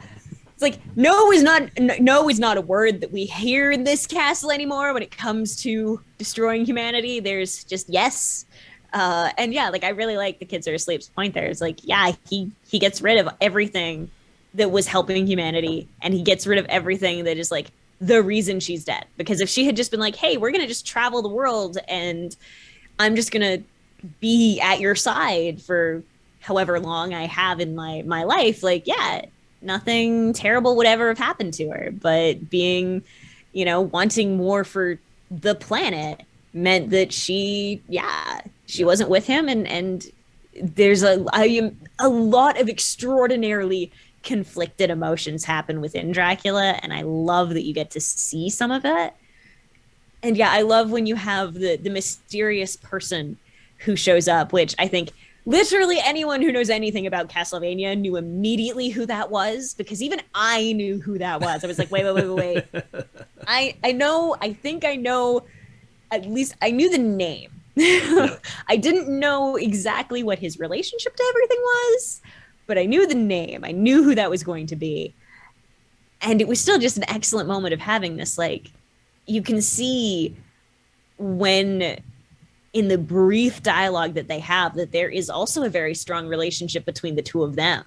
It's like no is not a word that we hear in this castle anymore when it comes to destroying humanity. There's just yes. And yeah, like I really like the kids are asleep's point there. It's like, yeah, he gets rid of everything that was helping humanity, and he gets rid of everything that is like the reason she's dead. Because if she had just been like, hey, we're gonna just travel the world and I'm just gonna be at your side for however long I have in my life, like, yeah, nothing terrible would ever have happened to her. But being, wanting more for the planet meant that she wasn't with him, and there's a lot of extraordinarily conflicted emotions happen within Dracula, and I love that you get to see some of it. And yeah, I love when you have the mysterious person who shows up, which I think literally anyone who knows anything about Castlevania knew immediately who that was, because even I knew who that was. I was like, wait. I think I know, at least I knew the name. Yeah. I didn't know exactly what his relationship to everything was, but I knew the name. I knew who that was going to be. And it was still just an excellent moment of having this, like, you can see when in the brief dialogue that they have that there is also a very strong relationship between the two of them.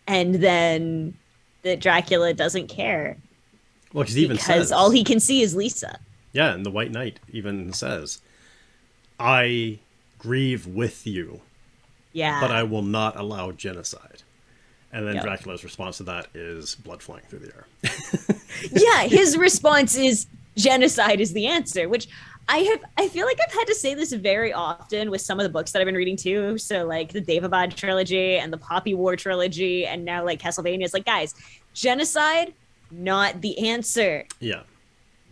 And then that Dracula doesn't care. Well, because he even because says, all he can see is Lisa. yeah, and the White Knight even says, I grieve with you, Yeah. but I will not allow genocide. And then Yep. Dracula's response to that is blood flowing through the air. Yeah, his response is genocide is the answer, which I feel like I've had to say this very often with some of the books that I've been reading too. So like the Daevabad trilogy and the Poppy War trilogy, and now like Castlevania. It's like, guys, genocide, not the answer. Yeah.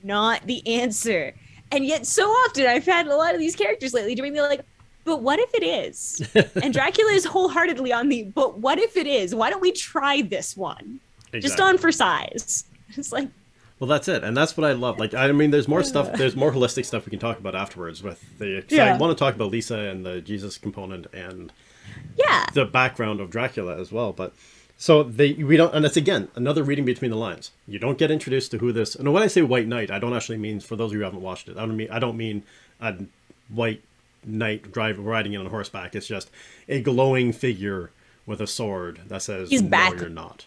Not the answer. And yet so often I've had a lot of these characters lately doing the like, but what if it is? And Dracula is wholeheartedly on the, but what if it is? Why don't we try this one? Exactly. Just on for size. It's like, well, that's it. And that's what I love. Like, I mean, there's more stuff, there's more holistic stuff we can talk about afterwards with the, 'cause I want to talk about Lisa and the Jesus component and yeah. the background of Dracula as well. But so we don't, and it's again, another reading between the lines. You don't get introduced to who this, and when I say White Knight, I don't actually mean, for those of you who haven't watched it, I don't mean a white knight riding in on horseback. It's just a glowing figure with a sword that says, He's no, back. you're not.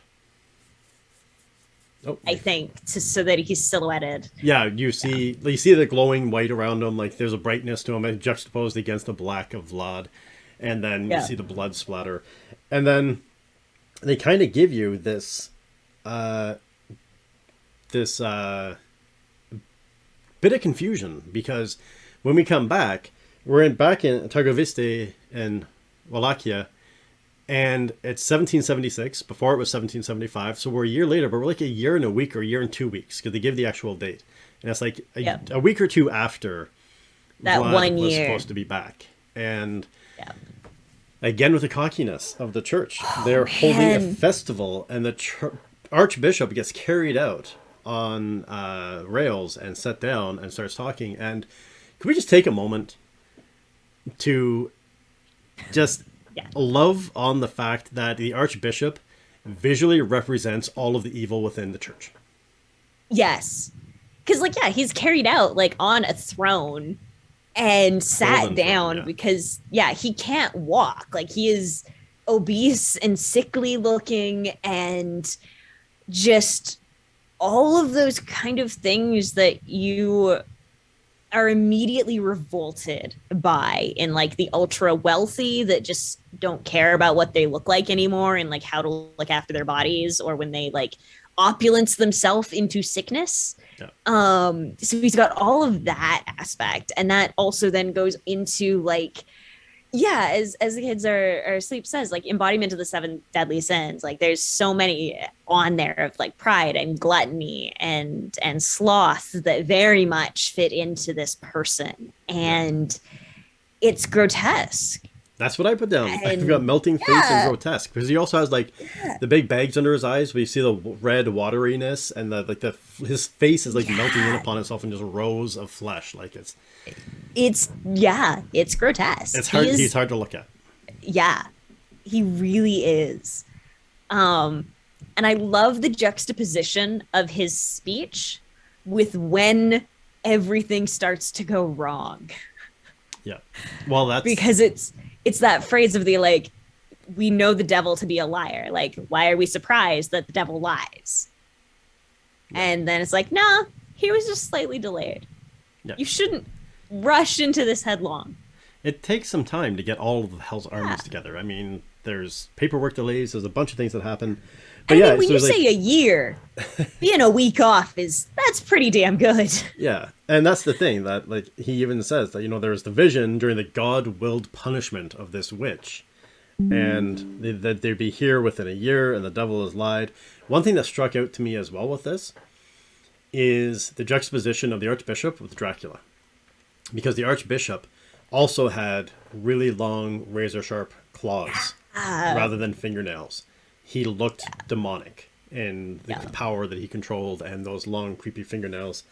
Oh, I think, so that he's silhouetted. yeah, you see the glowing white around him, like there's a brightness to him, juxtaposed against the black of Vlad, and then you see the blood splatter, and then they kind of give you this bit of confusion, because when we come back, we're back in Targoviste in Wallachia, and it's 1776. Before it was 1775, so we're a year later, but we're like a year and a week or a year and 2 weeks, because they give the actual date, and it's like a week or two after that Vlad 1 was year supposed to be back. And again, with the cockiness of the church, they're holding a festival, and the archbishop gets carried out on rails and set down and starts talking. And can we just take a moment to just love on the fact that the archbishop visually represents all of the evil within the church? Yes. Because, like, yeah, he's carried out, like, on a throne and sat down because, he can't walk. Like, he is obese and sickly looking, and just all of those kind of things that you are immediately revolted by in, like, the ultra wealthy that just don't care about what they look like anymore and, like, how to look after their bodies, or when they, like, opulence themselves into sickness. So he's got all of that aspect, and that also then goes into, like, as the kids are asleep says, like, embodiment of the 7 deadly sins. Like, there's so many on there of, like, pride and gluttony and sloth that very much fit into this person, and it's grotesque. That's what I put down. I've got melting face and grotesque, because he also has, like, the big bags under his eyes where you see the red wateriness, and his face is like melting in upon itself in just rows of flesh. Like it's grotesque. It's hard. He's hard to look at. Yeah, he really is. And I love the juxtaposition of his speech with when everything starts to go wrong. Yeah. Well, that's Because it's that phrase of the like, we know the devil to be a liar. Like, why are we surprised that the devil lies? yeah. And then it's like, nah, he was just slightly delayed. Yeah. You shouldn't rush into this headlong. It takes some time to get all of the Hell's armies together. I mean, there's paperwork delays. There's a bunch of things that happen. But I mean, when you say a year, being a week off that's pretty damn good. Yeah, and that's the thing that like he even says that there's the vision during the God-willed punishment of this witch, and that they'd be here within a year, and the devil has lied. One thing that struck out to me as well with this is the juxtaposition of the Archbishop with Dracula, because the Archbishop also had really long razor-sharp claws rather than fingernails. He looked demonic in the power that he controlled and those long, creepy fingernails.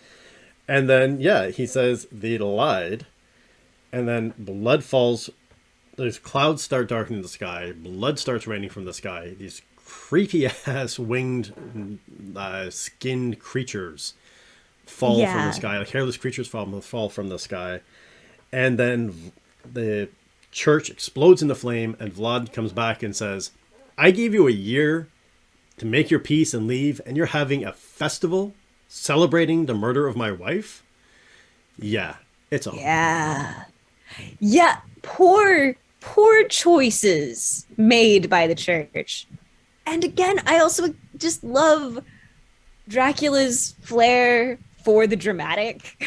And then, he says they lied. And then blood falls. There's clouds start darkening the sky. Blood starts raining from the sky. These creepy-ass winged, skinned creatures fall from the sky. Like hairless creatures fall from the sky. And then the church explodes into flame, and Vlad comes back and says, I gave you a year to make your peace and leave, and you're having a festival celebrating the murder of my wife? Yeah, it's all. Yeah. Yeah, poor choices made by the church. And again, I also just love Dracula's flair for the dramatic.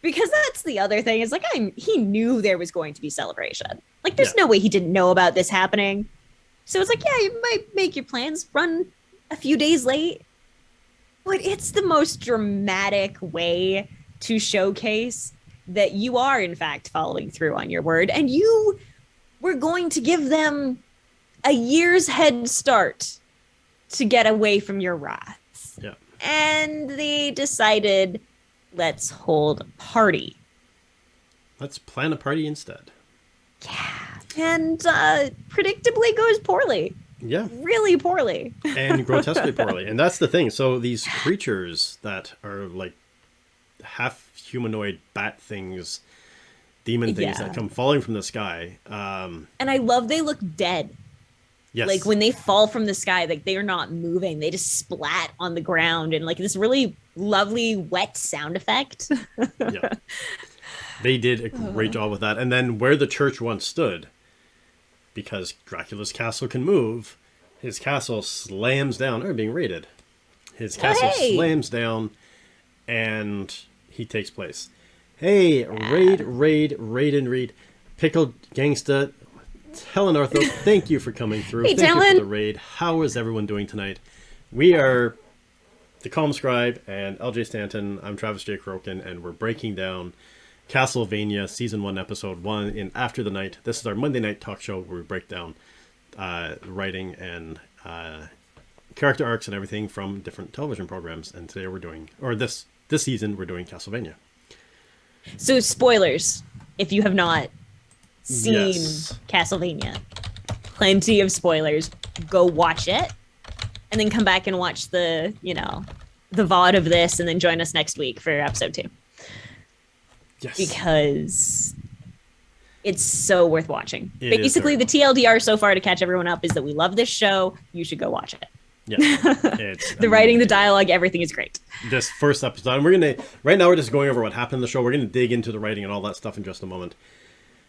Because that's the other thing. Is like he knew there was going to be celebration. Like there's no way he didn't know about this happening. So it's like, yeah, you might make your plans run a few days late, but it's the most dramatic way to showcase that you are, in fact, following through on your word. And you were going to give them a year's head start to get away from your wrath. Yeah. And they decided, let's hold a party. Let's plan a party instead. Yeah. And predictably goes poorly. Yeah. Really poorly. And grotesquely poorly. And that's the thing. So these creatures that are like half humanoid bat things, demon things that come falling from the sky. And I love they look dead. Yes. Like when they fall from the sky, like they are not moving. They just splat on the ground and like this really lovely wet sound effect. Yeah. They did a great job with that. And then where the church once stood, because Dracula's castle can move, his castle slams down. They're being raided. His castle slams down, and he takes place. Hey, raid. Pickled Gangsta, Helen Arthur, thank you for coming through. Hey, thank you for the raid. How is everyone doing tonight? We are the Calm Scribe and LJ Stanton. I'm Travis J. Croken, and we're breaking down Castlevania Season 1, Episode 1 in After the Night. This is our Monday night talk show where we break down writing and character arcs and everything from different television programs. And today we're doing, or this season, we're doing Castlevania. So spoilers, if you have not seen Castlevania. Plenty of spoilers. Go watch it. And then come back and watch the VOD of this and then join us next week for episode 2. Yes. Because it's so worth watching. Basically, the TLDR so far to catch everyone up is that we love this show. You should go watch it. Yeah. It's the writing, the dialogue, everything is great. This first episode, and right now we're just going over what happened in the show. We're going to dig into the writing and all that stuff in just a moment.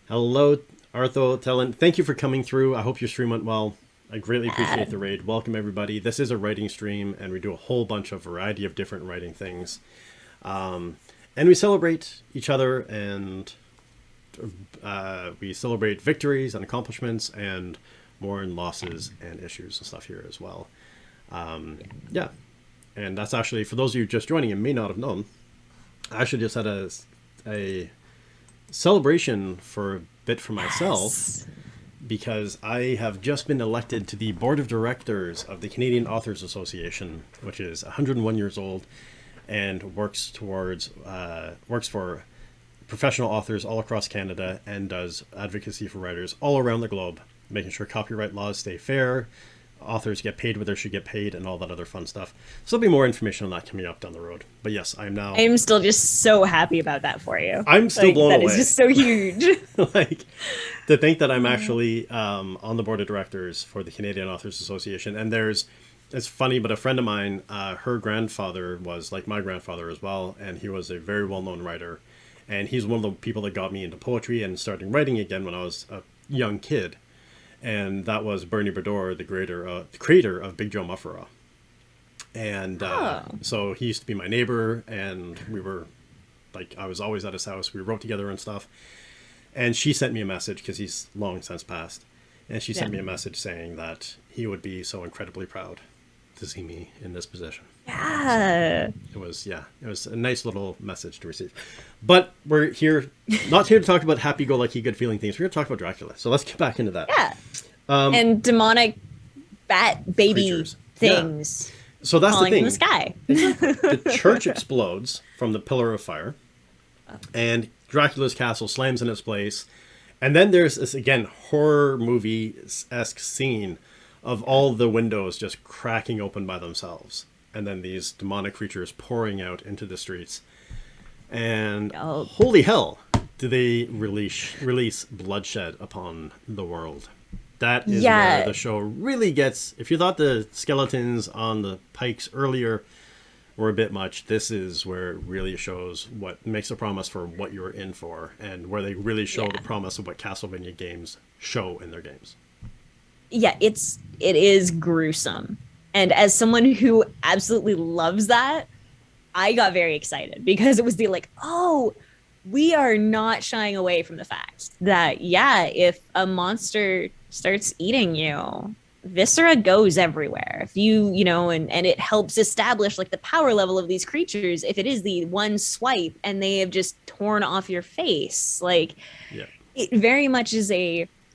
Hello, Arthur, Tellen. Thank you for coming through. I hope your stream went well. I greatly appreciate the raid. Welcome, everybody. This is a writing stream, and we do a whole bunch of variety of different writing things. And we celebrate each other, and we celebrate victories and accomplishments and mourn losses and issues and stuff here as well. Yeah. And that's actually, for those of you just joining and may not have known, I actually just had a celebration for a bit for myself because I have just been elected to the board of directors of the Canadian Authors Association, which is 101 years old and works for professional authors all across Canada and does advocacy for writers all around the globe, making sure copyright laws stay fair, authors get paid what they should get paid and all that other fun stuff. So there'll be more information on that coming up down the road. But yes, I am still just so happy about that for you. I'm still blown away. That is just so huge. Like, to think that I'm actually on the board of directors for the Canadian Authors Association. And it's funny, but a friend of mine, her grandfather was like my grandfather as well, and he was a very well-known writer. And he's one of the people that got me into poetry and starting writing again when I was a young kid. And that was Bernie Bedore, the creator of Big Joe Mufferaw. And so he used to be my neighbor, and we were, like, I was always at his house. We wrote together and stuff. And she sent me a message, because he's long since passed. And she sent me a message saying that he would be so incredibly proud to see me in this position. Yeah. So it was a nice little message to receive. But we're not here to talk about happy-go-lucky, good-feeling things. We're here to talk about Dracula. So let's get back into that. Yeah. And demonic bat baby creatures. Things. Yeah. So that's the thing. From the sky. The church explodes from the pillar of fire, and Dracula's castle slams in its place. And then there's this, again, horror movie-esque scene of all the windows just cracking open by themselves. And then these demonic creatures pouring out into the streets. And holy hell, do they release bloodshed upon the world. That is where the show really gets... If you thought the skeletons on the pikes earlier were a bit much, this is where it really shows what makes a promise for what you're in for, and where they really show the promise of what Castlevania games show in their games. Yeah, it is gruesome. And as someone who absolutely loves that, I got very excited because it was we are not shying away from the fact that, if a monster starts eating you, viscera goes everywhere. If and it helps establish like the power level of these creatures. If it is the one swipe and they have just torn off your face, it very much is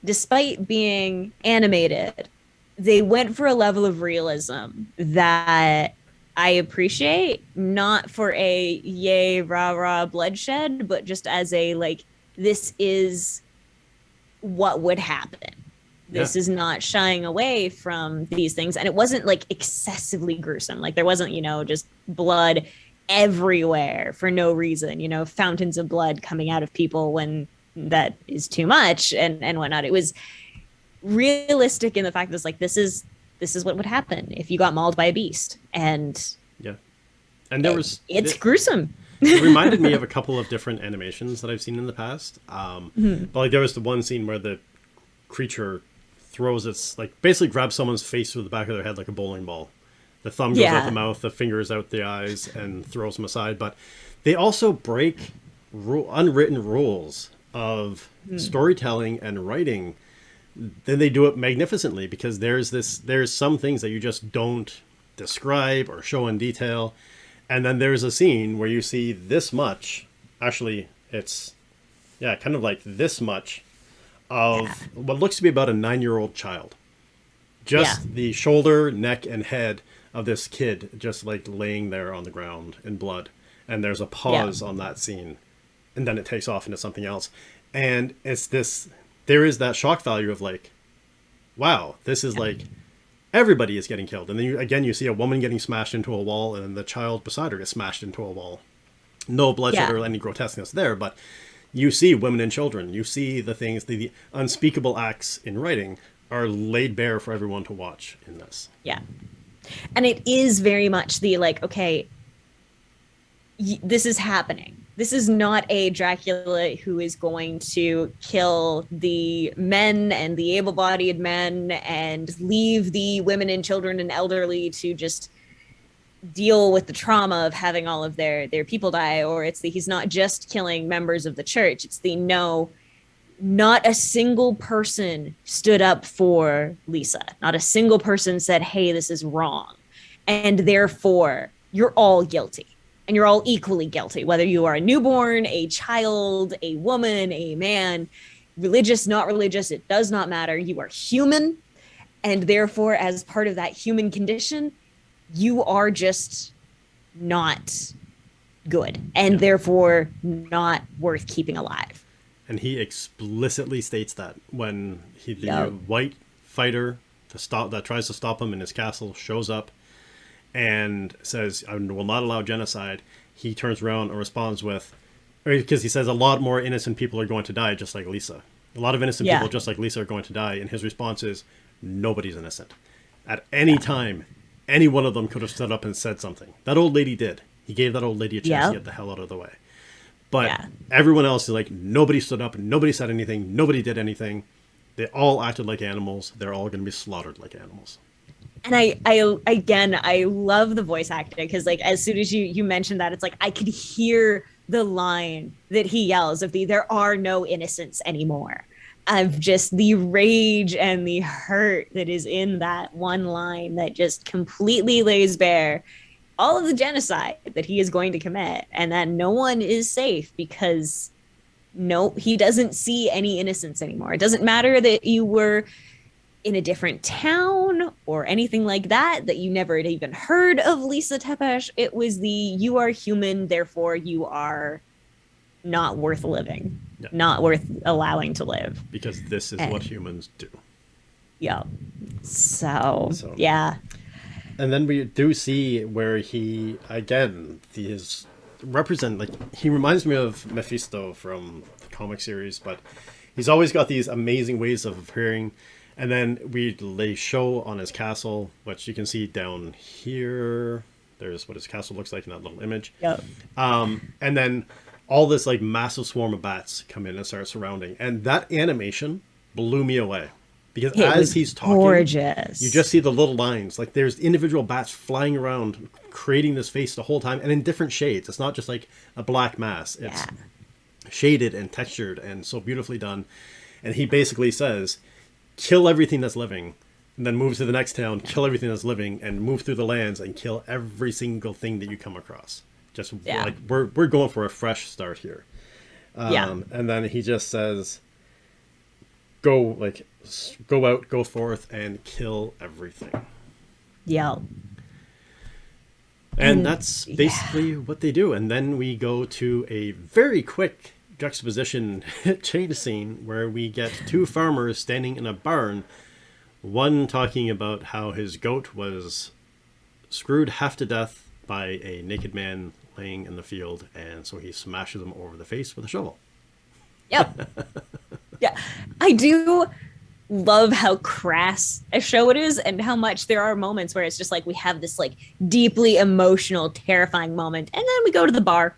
despite being animated, they went for a level of realism that I appreciate, not for a yay, rah, rah bloodshed, but just as this is what would happen. This is not shying away from these things. And it wasn't excessively gruesome. There wasn't, just blood everywhere for no reason, fountains of blood coming out of people when that is too much and whatnot. It was realistic in the fact that this is what would happen if you got mauled by a beast. And it's gruesome. It reminded me of a couple of different animations that I've seen in the past. But there was the one scene where the creature throws its basically grabs someone's face through the back of their head like a bowling ball. The thumb goes out the mouth, the fingers out the eyes, and throws them aside. But they also break unwritten rules of storytelling and writing. Then they do it magnificently, because there's some things that you just don't describe or show in detail. And then there's a scene where you see this much, actually it's kind of like this much of what looks to be about a 9-year-old child. Just the shoulder, neck, and head of this kid just laying there on the ground in blood. And there's a pause on that scene, and then it takes off into something else. And it's this... There is that shock value of wow, this is everybody is getting killed. And then you see a woman getting smashed into a wall, and then the child beside her gets smashed into a wall. No bloodshed or any grotesqueness there, but you see women and children. You see the things, the unspeakable acts in writing are laid bare for everyone to watch in this. Yeah. And it is very much the this is happening. This is not a Dracula who is going to kill the men and the able-bodied men and leave the women and children and elderly to just deal with the trauma of having all of their people die. Or he's not just killing members of the church. It's not a single person stood up for Lisa. Not a single person said, hey, this is wrong. And therefore, you're all guilty. And you're all equally guilty, whether you are a newborn, a child, a woman, a man, religious, not religious, it does not matter. You are human. And therefore, as part of that human condition, you are just not good and therefore not worth keeping alive. And he explicitly states that when the white fighter that tries to stop him in his castle shows up and says, "I will not allow genocide." He turns around and responds with, because he says a lot more innocent people are going to die, just like Lisa. A lot of innocent people, just like Lisa, are going to die. And his response is, nobody's innocent. At any time, any one of them could have stood up and said something. That old lady did. He gave that old lady a chance to get the hell out of the way. But everyone else is like, nobody stood up, nobody said anything, nobody did anything. They all acted like animals. They're all going to be slaughtered like animals. And I love the voice acting, because like as soon as you mentioned that, it's like I could hear the line that he yells of there are no innocents anymore, of just the rage and the hurt that is in that one line that just completely lays bare all of the genocide that he is going to commit, and that no one is safe because he doesn't see any innocence anymore. It doesn't matter that you were in a different town or anything like that, that you never had even heard of Lisa Tepesh. It was you are human, therefore you are not worth living, not worth allowing to live. Because this is what humans do. Yeah. So, yeah. And then we do see where he, again, he reminds me of Mephisto from the comic series, but he's always got these amazing ways of appearing. And then they show on his castle, which you can see down here. There's what his castle looks like in that little image. Yep. And then all this like massive swarm of bats come in and start surrounding. And that animation blew me away. Because as he's talking, gorgeous. You just see the little lines. Like there's individual bats flying around, creating this face the whole time, and in different shades. It's not just like a black mass. It's shaded and textured and so beautifully done. And he basically says, kill everything that's living, and then move to the next town, kill everything that's living, and move through the lands and kill every single thing that you come across. Just like we're going for a fresh start here. And then he just says, go out, go forth, and kill everything. Yeah. And that's basically what they do. And then we go to a very quick juxtaposition change scene where we get two farmers standing in a barn, one talking about how his goat was screwed half to death by a naked man laying in the field, and so he smashes him over the face with a shovel. Yep. Yeah, I do love how crass a show it is, and how much there are moments where it's just like we have this like deeply emotional, terrifying moment, and then we go to the bar.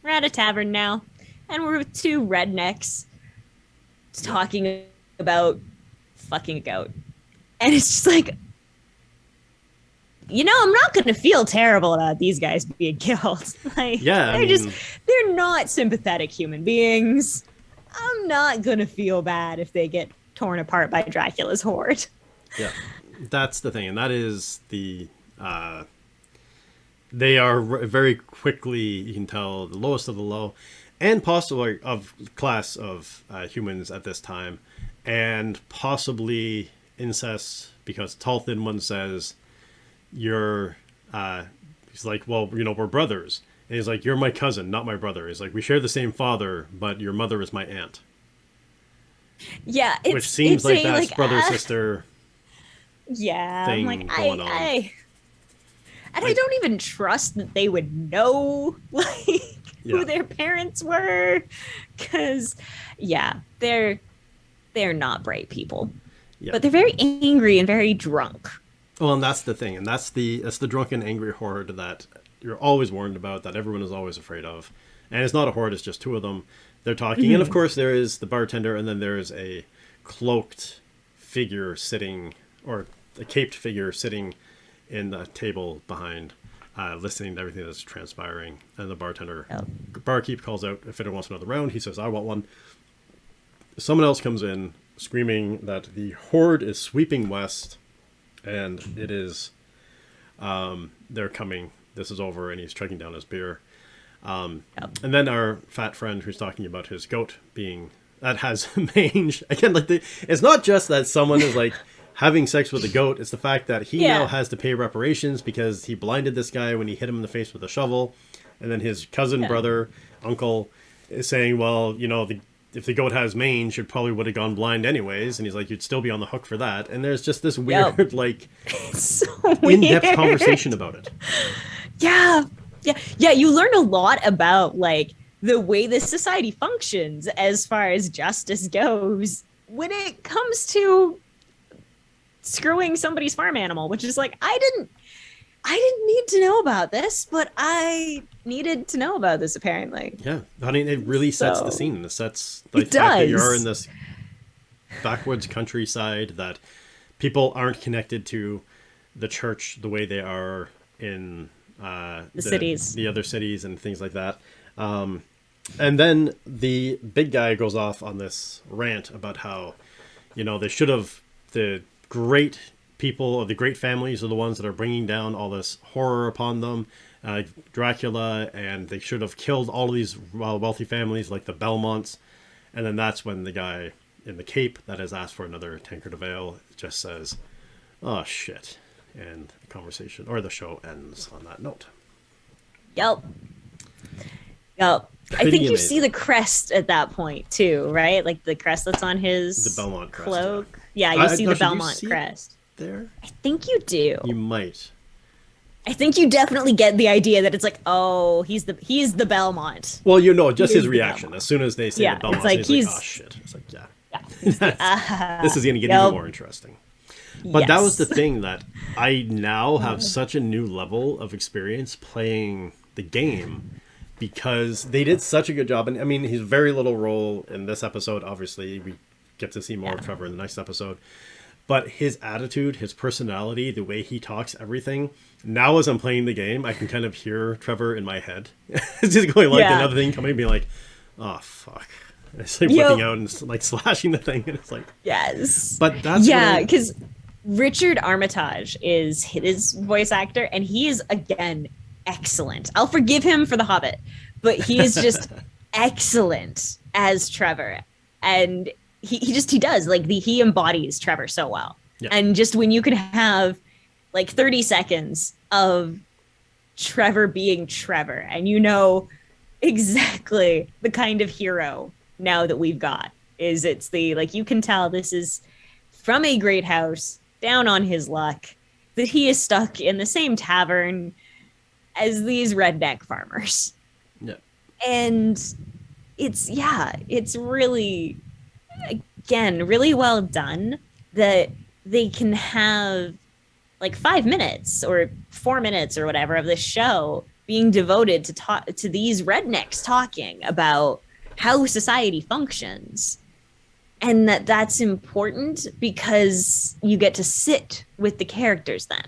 We're at a tavern now, and we're with two rednecks talking about fucking a goat. And it's just like, I'm not going to feel terrible about these guys being killed. They're not sympathetic human beings. I'm not going to feel bad if they get torn apart by Dracula's horde. Yeah, that's the thing. And that is they are very quickly, you can tell, the lowest of the low, and possibly of class of humans at this time, and possibly incest, because Tall Thin One says, he's like, well, we're brothers. And he's like, you're my cousin, not my brother. He's like, we share the same father, but your mother is my aunt. Yeah. Which seems like that's like, brother-sister thing I'm like, going on. And I don't even trust that they would know, who their parents were. Because, they're not bright people. Yeah. But they're very angry and very drunk. Well, and that's the thing. And that's the drunken, angry horde that you're always warned about, that everyone is always afraid of. And it's not a horde, it's just two of them. They're talking. Mm-hmm. And, of course, there is the bartender, and then there is a cloaked figure sitting, or a caped figure sitting in the table behind, listening to everything that's transpiring. And the barkeep calls out if anyone wants another round. He says, I want one. Someone else comes in screaming that the horde is sweeping west, and it is, they're coming. This is over, and he's chugging down his beer. And then our fat friend who's talking about his goat that has mange. Again, it's not just that someone is like having sex with a goat. It's the fact that he now has to pay reparations because he blinded this guy when he hit him in the face with a shovel. And then his cousin, brother, uncle is saying, well, if the goat has mange, it probably would have gone blind anyways. And he's like, you'd still be on the hook for that. And there's just this weird, like, so in-depth weird. conversation about it. Yeah. Yeah. You learn a lot about like the way this society functions as far as justice goes when it comes to screwing somebody's farm animal, which is like, I didn't need to know about this, but I needed to know about this apparently. Yeah. I mean, it really sets the scene. It sets like, it the fact that does. you're in this backwoods countryside, that people aren't connected to the church the way they are in the cities, the other cities and things like that. And then the big guy goes off on this rant about how, you know, they should have, the great people or the great families are the ones that are bringing down all this horror upon them, Dracula, and they should have killed all of these wealthy families like the Belmonts. And then that's when the guy in the cape that has asked for another tankard of ale just says, oh shit. And the conversation or the show ends on that note. Yep. I think you see the crest at that point too, right? Like the crest that's on his the Belmont crest, cloak. Yeah, you see the Belmont crest there. I think you do. You might. I think you definitely get the idea that it's like, oh, he's the Belmont. Well, you know, just his reaction as soon as they say the Belmont, it's like he's like, oh shit. It's like, yeah. This is going to get Yep. even more interesting. But Yes. that was the thing, that I now have such a new level of experience playing the game because they did such a good job. And I mean, he's very little role in this episode. Obviously, we get to see more of Trevor in the next episode. But his attitude, his personality, the way he talks, everything. Now as I'm playing the game, I can kind of hear Trevor in my head. It's just going like another thing coming and being like, oh, fuck. And it's like whipping out and like slashing the thing. And it's like, yes. But that's because Richard Armitage is his voice actor, and he is, again, excellent. I'll forgive him for The Hobbit, but he is just excellent as Trevor. And he does, like, he embodies Trevor so well. Yeah. And just when you can have, like, 30 seconds of Trevor being Trevor, and you know exactly the kind of hero now that we've got, it's the, like, you can tell this is from a great house, down on his luck, that he is stuck in the same tavern as these redneck farmers. Yeah. And it's really, again, really well done that they can have like 5 minutes or 4 minutes or whatever of this show being devoted to these rednecks talking about how society functions. And that's important because you get to sit with the characters then.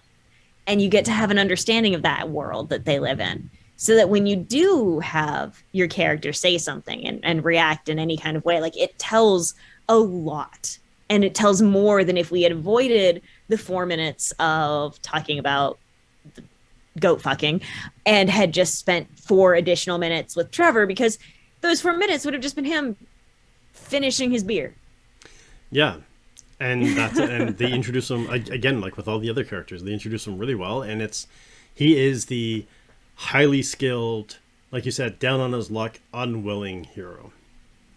And you get to have an understanding of that world that they live in. So that when you do have your character say something and react in any kind of way, like, it tells a lot. And it tells more than if we had avoided the 4 minutes of talking about the goat fucking and had just spent 4 additional minutes with Trevor, because those 4 minutes would have just been him finishing his beer. Yeah, and they introduce him again, like with all the other characters. They introduce him really well, and he is the highly skilled, like you said, down on his luck, unwilling hero.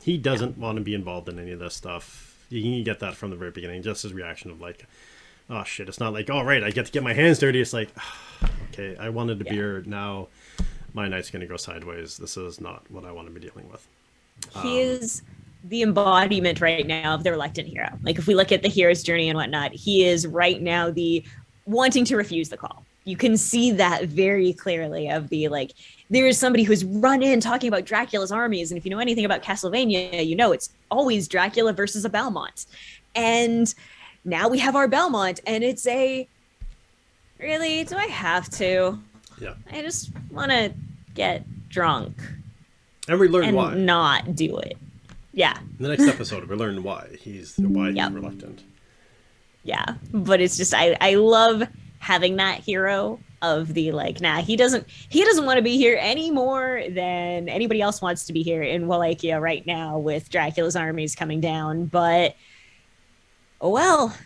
He doesn't want to be involved in any of this stuff. You can get that from the very beginning. Just his reaction of like, oh shit! It's not like, oh right, I get to get my hands dirty. It's like, okay, I wanted a beer. Now my night's going to go sideways. This is not what I want to be dealing with. He is the embodiment right now of the reluctant hero. Like, if we look at the hero's journey and whatnot, he is right now the wanting to refuse the call. You can see that very clearly of the, like, there is somebody who's run in talking about Dracula's armies. And if you know anything about Castlevania, you know it's always Dracula versus a Belmont. And now we have our Belmont, and it's really, do I have to? Yeah. I just want to get drunk. And we learn why. Not do it. Yeah. In the next episode, we learn why he's reluctant. Yeah. But it's just, I love having that hero of the, like, he doesn't want to be here any more than anybody else wants to be here in Wallachia right now with Dracula's armies coming down. But, oh well.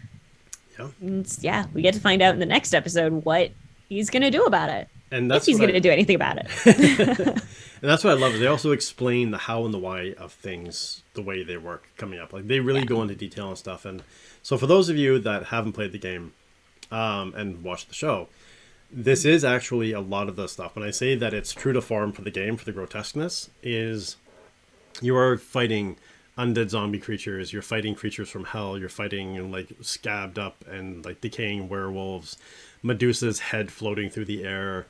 Yeah. We get to find out in the next episode what he's going to do about it. And if that's he's going to do anything about it. And that's what I love. Is they also explain the how and the why of things, the way they work coming up. Like they really go into detail and stuff. And so for those of you that haven't played the game and watched the show, this is actually a lot of the stuff. When I say that it's true to form for the game, for the grotesqueness, is you are fighting undead zombie creatures. You're fighting creatures from hell. You're fighting like scabbed up and like decaying werewolves. Medusa's head floating through the air.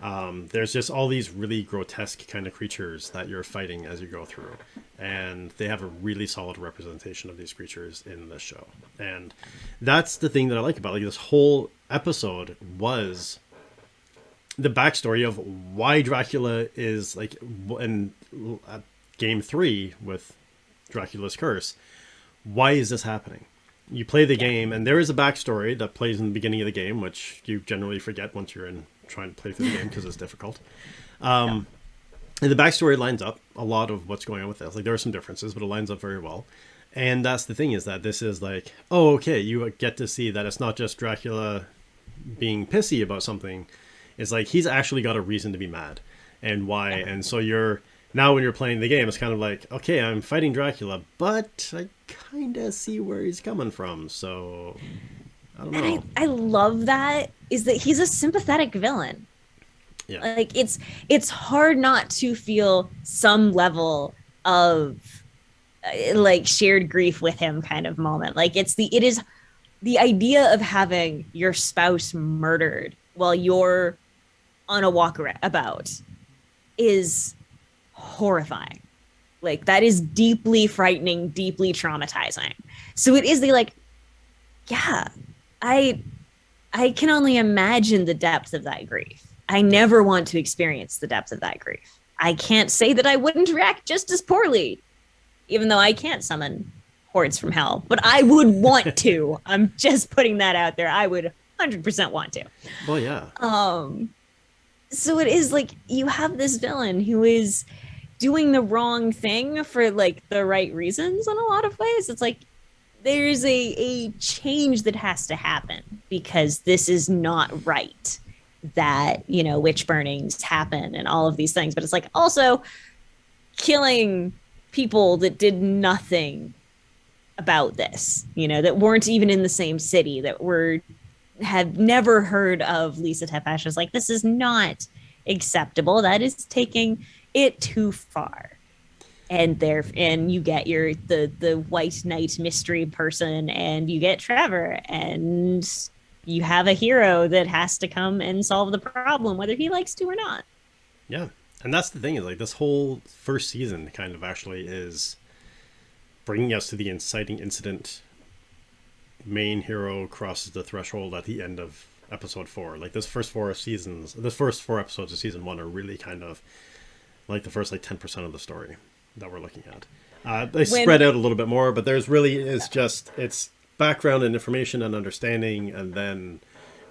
There's just all these really grotesque kind of creatures that you're fighting as you go through. And they have a really solid representation of these creatures in this show. And that's the thing that I like about like this whole episode was the backstory of why Dracula is like in game 3 with Dracula's Curse. Why is this happening? You play the game and there is a backstory that plays in the beginning of the game, which you generally forget once you're in trying to play through the game because it's difficult. And the backstory lines up a lot of what's going on with this. Like there are some differences, but it lines up very well. And that's the thing is that this is like, oh, okay, you get to see that it's not just Dracula being pissy about something. It's like he's actually got a reason to be mad and why. And so now when you're playing the game, it's kind of like, okay, I'm fighting Dracula, but I kind of see where he's coming from. So I don't know. And I love that is that he's a sympathetic villain. Yeah. Like it's hard not to feel some level of like shared grief with him kind of moment. Like it is the idea of having your spouse murdered while you're on a walk about is horrifying. Like that is deeply frightening, deeply traumatizing. So it is the like, yeah, I can only imagine the depth of that grief. I never want to experience the depth of that grief. I can't say that I wouldn't react just as poorly, even though I can't summon hordes from hell, but I would want to. I'm just putting that out there. I would 100% want to. Well, yeah. So it is like you have this villain who is doing the wrong thing for like the right reasons in a lot of ways. It's like there's a change that has to happen because this is not right that, you know, witch burnings happen and all of these things. But it's like also killing people that did nothing about this, you know, that weren't even in the same city, that had never heard of Lisa Tepesh. Is like, this is not acceptable. That is taking it too far. And you get the White Knight mystery person, and you get Trevor, and you have a hero that has to come and solve the problem, whether he likes to or not. Yeah. And that's the thing is like this whole first season kind of actually is bringing us to the inciting incident. Main hero crosses the threshold at the end of episode 4. Like the first 4 episodes of season 1 are really kind of like the first like 10% of the story that we're looking at. They spread out a little bit more, but there's really it's background and information and understanding, and then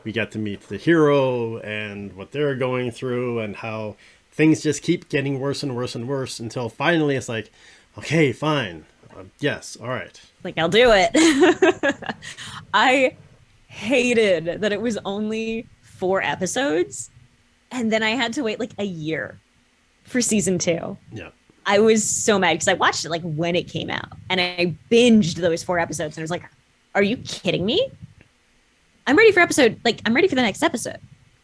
we get to meet the hero and what they're going through and how things just keep getting worse and worse and worse until finally it's like, okay, fine. Yes, all right. Like, I'll do it. I hated that it was only 4 episodes, and then I had to wait like a year for season 2. Yeah. I was so mad because I watched it like when it came out, and I binged those 4 episodes, and I was like, are you kidding me? I'm ready for the next episode.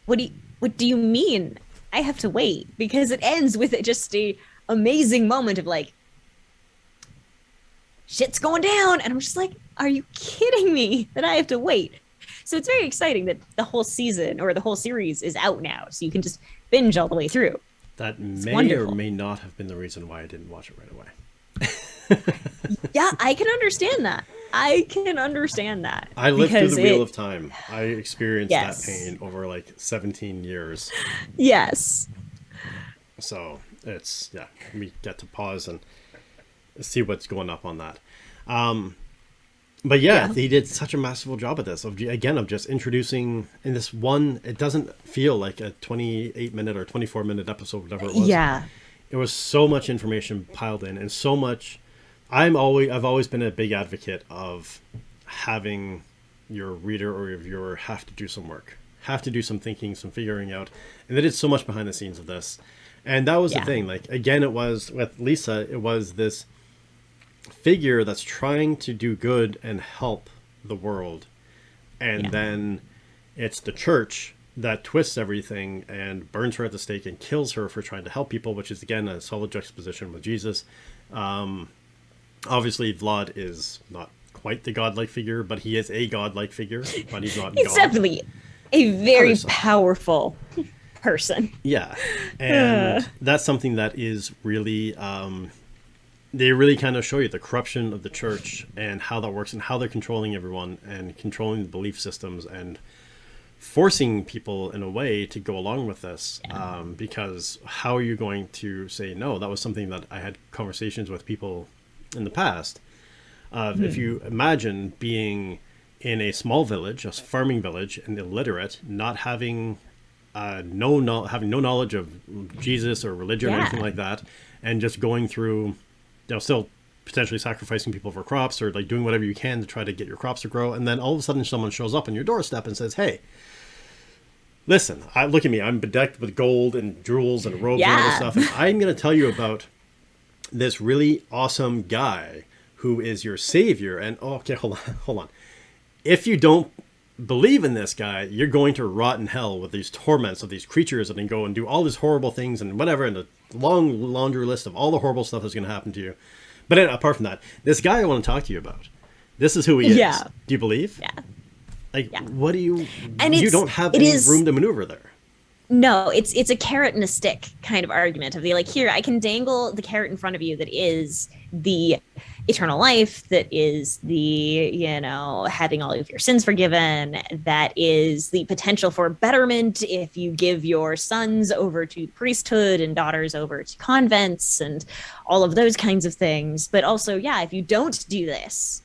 What do you mean I have to wait? Because it ends with just a amazing moment of like, shit's going down. And I'm just like, are you kidding me that I have to wait? So it's very exciting that the whole season or the whole series is out now. So you can just binge all the way through. That may or may not have been the reason why I didn't watch it right away. Yeah, I can understand that. I lived through the Wheel of Time. I experienced that pain over like 17 years. Yes. So it's, we get to pause and see what's going up on that. But he did such a masterful job at this of just introducing in this one. It doesn't feel like a 28-minute or 24-minute episode, whatever it was. Yeah, it was so much information piled in, and so much. I've always been a big advocate of having your reader or your viewer have to do some work, have to do some thinking, some figuring out. And they did so much behind the scenes of this. And that was the thing. Like, again, it was with Lisa, it was this figure that's trying to do good and help the world. And then it's the church that twists everything and burns her at the stake and kills her for trying to help people, which is, again, a solid juxtaposition with Jesus. Obviously, Vlad is not quite the godlike figure, but he is a godlike figure, but he's not He's God. definitely a very powerful person. Yeah. And that's something that is really, they really kind of show you the corruption of the church and how that works and how they're controlling everyone and controlling the belief systems and forcing people in a way to go along with this. Because how are you going to say no? That was something that I had conversations with people in the past. If you imagine being in a small village, a farming village, and illiterate, not having no knowledge of Jesus or religion or anything like that, and just going through, still potentially sacrificing people for crops or like doing whatever you can to try to get your crops to grow, and then all of a sudden someone shows up on your doorstep and says, "Hey, listen, look at me, I'm bedecked with gold and jewels and robes and all this stuff, and I'm going to tell you about this really awesome guy who is your savior." And okay, hold on. If you don't believe in this guy, you're going to rot in hell with these torments of these creatures that can go and do all these horrible things and whatever, and a long laundry list of all the horrible stuff that's going to happen to you. But apart from that, this guy I want to talk to you about, this is who he is. Yeah. Do you believe? Yeah. Like, what do you... And you don't have any room to maneuver there. No, it's a carrot and a stick kind of argument of the, like, here, I can dangle the carrot in front of you that is the eternal life, that is the, having all of your sins forgiven, that is the potential for betterment if you give your sons over to priesthood and daughters over to convents and all of those kinds of things. But also, if you don't do this,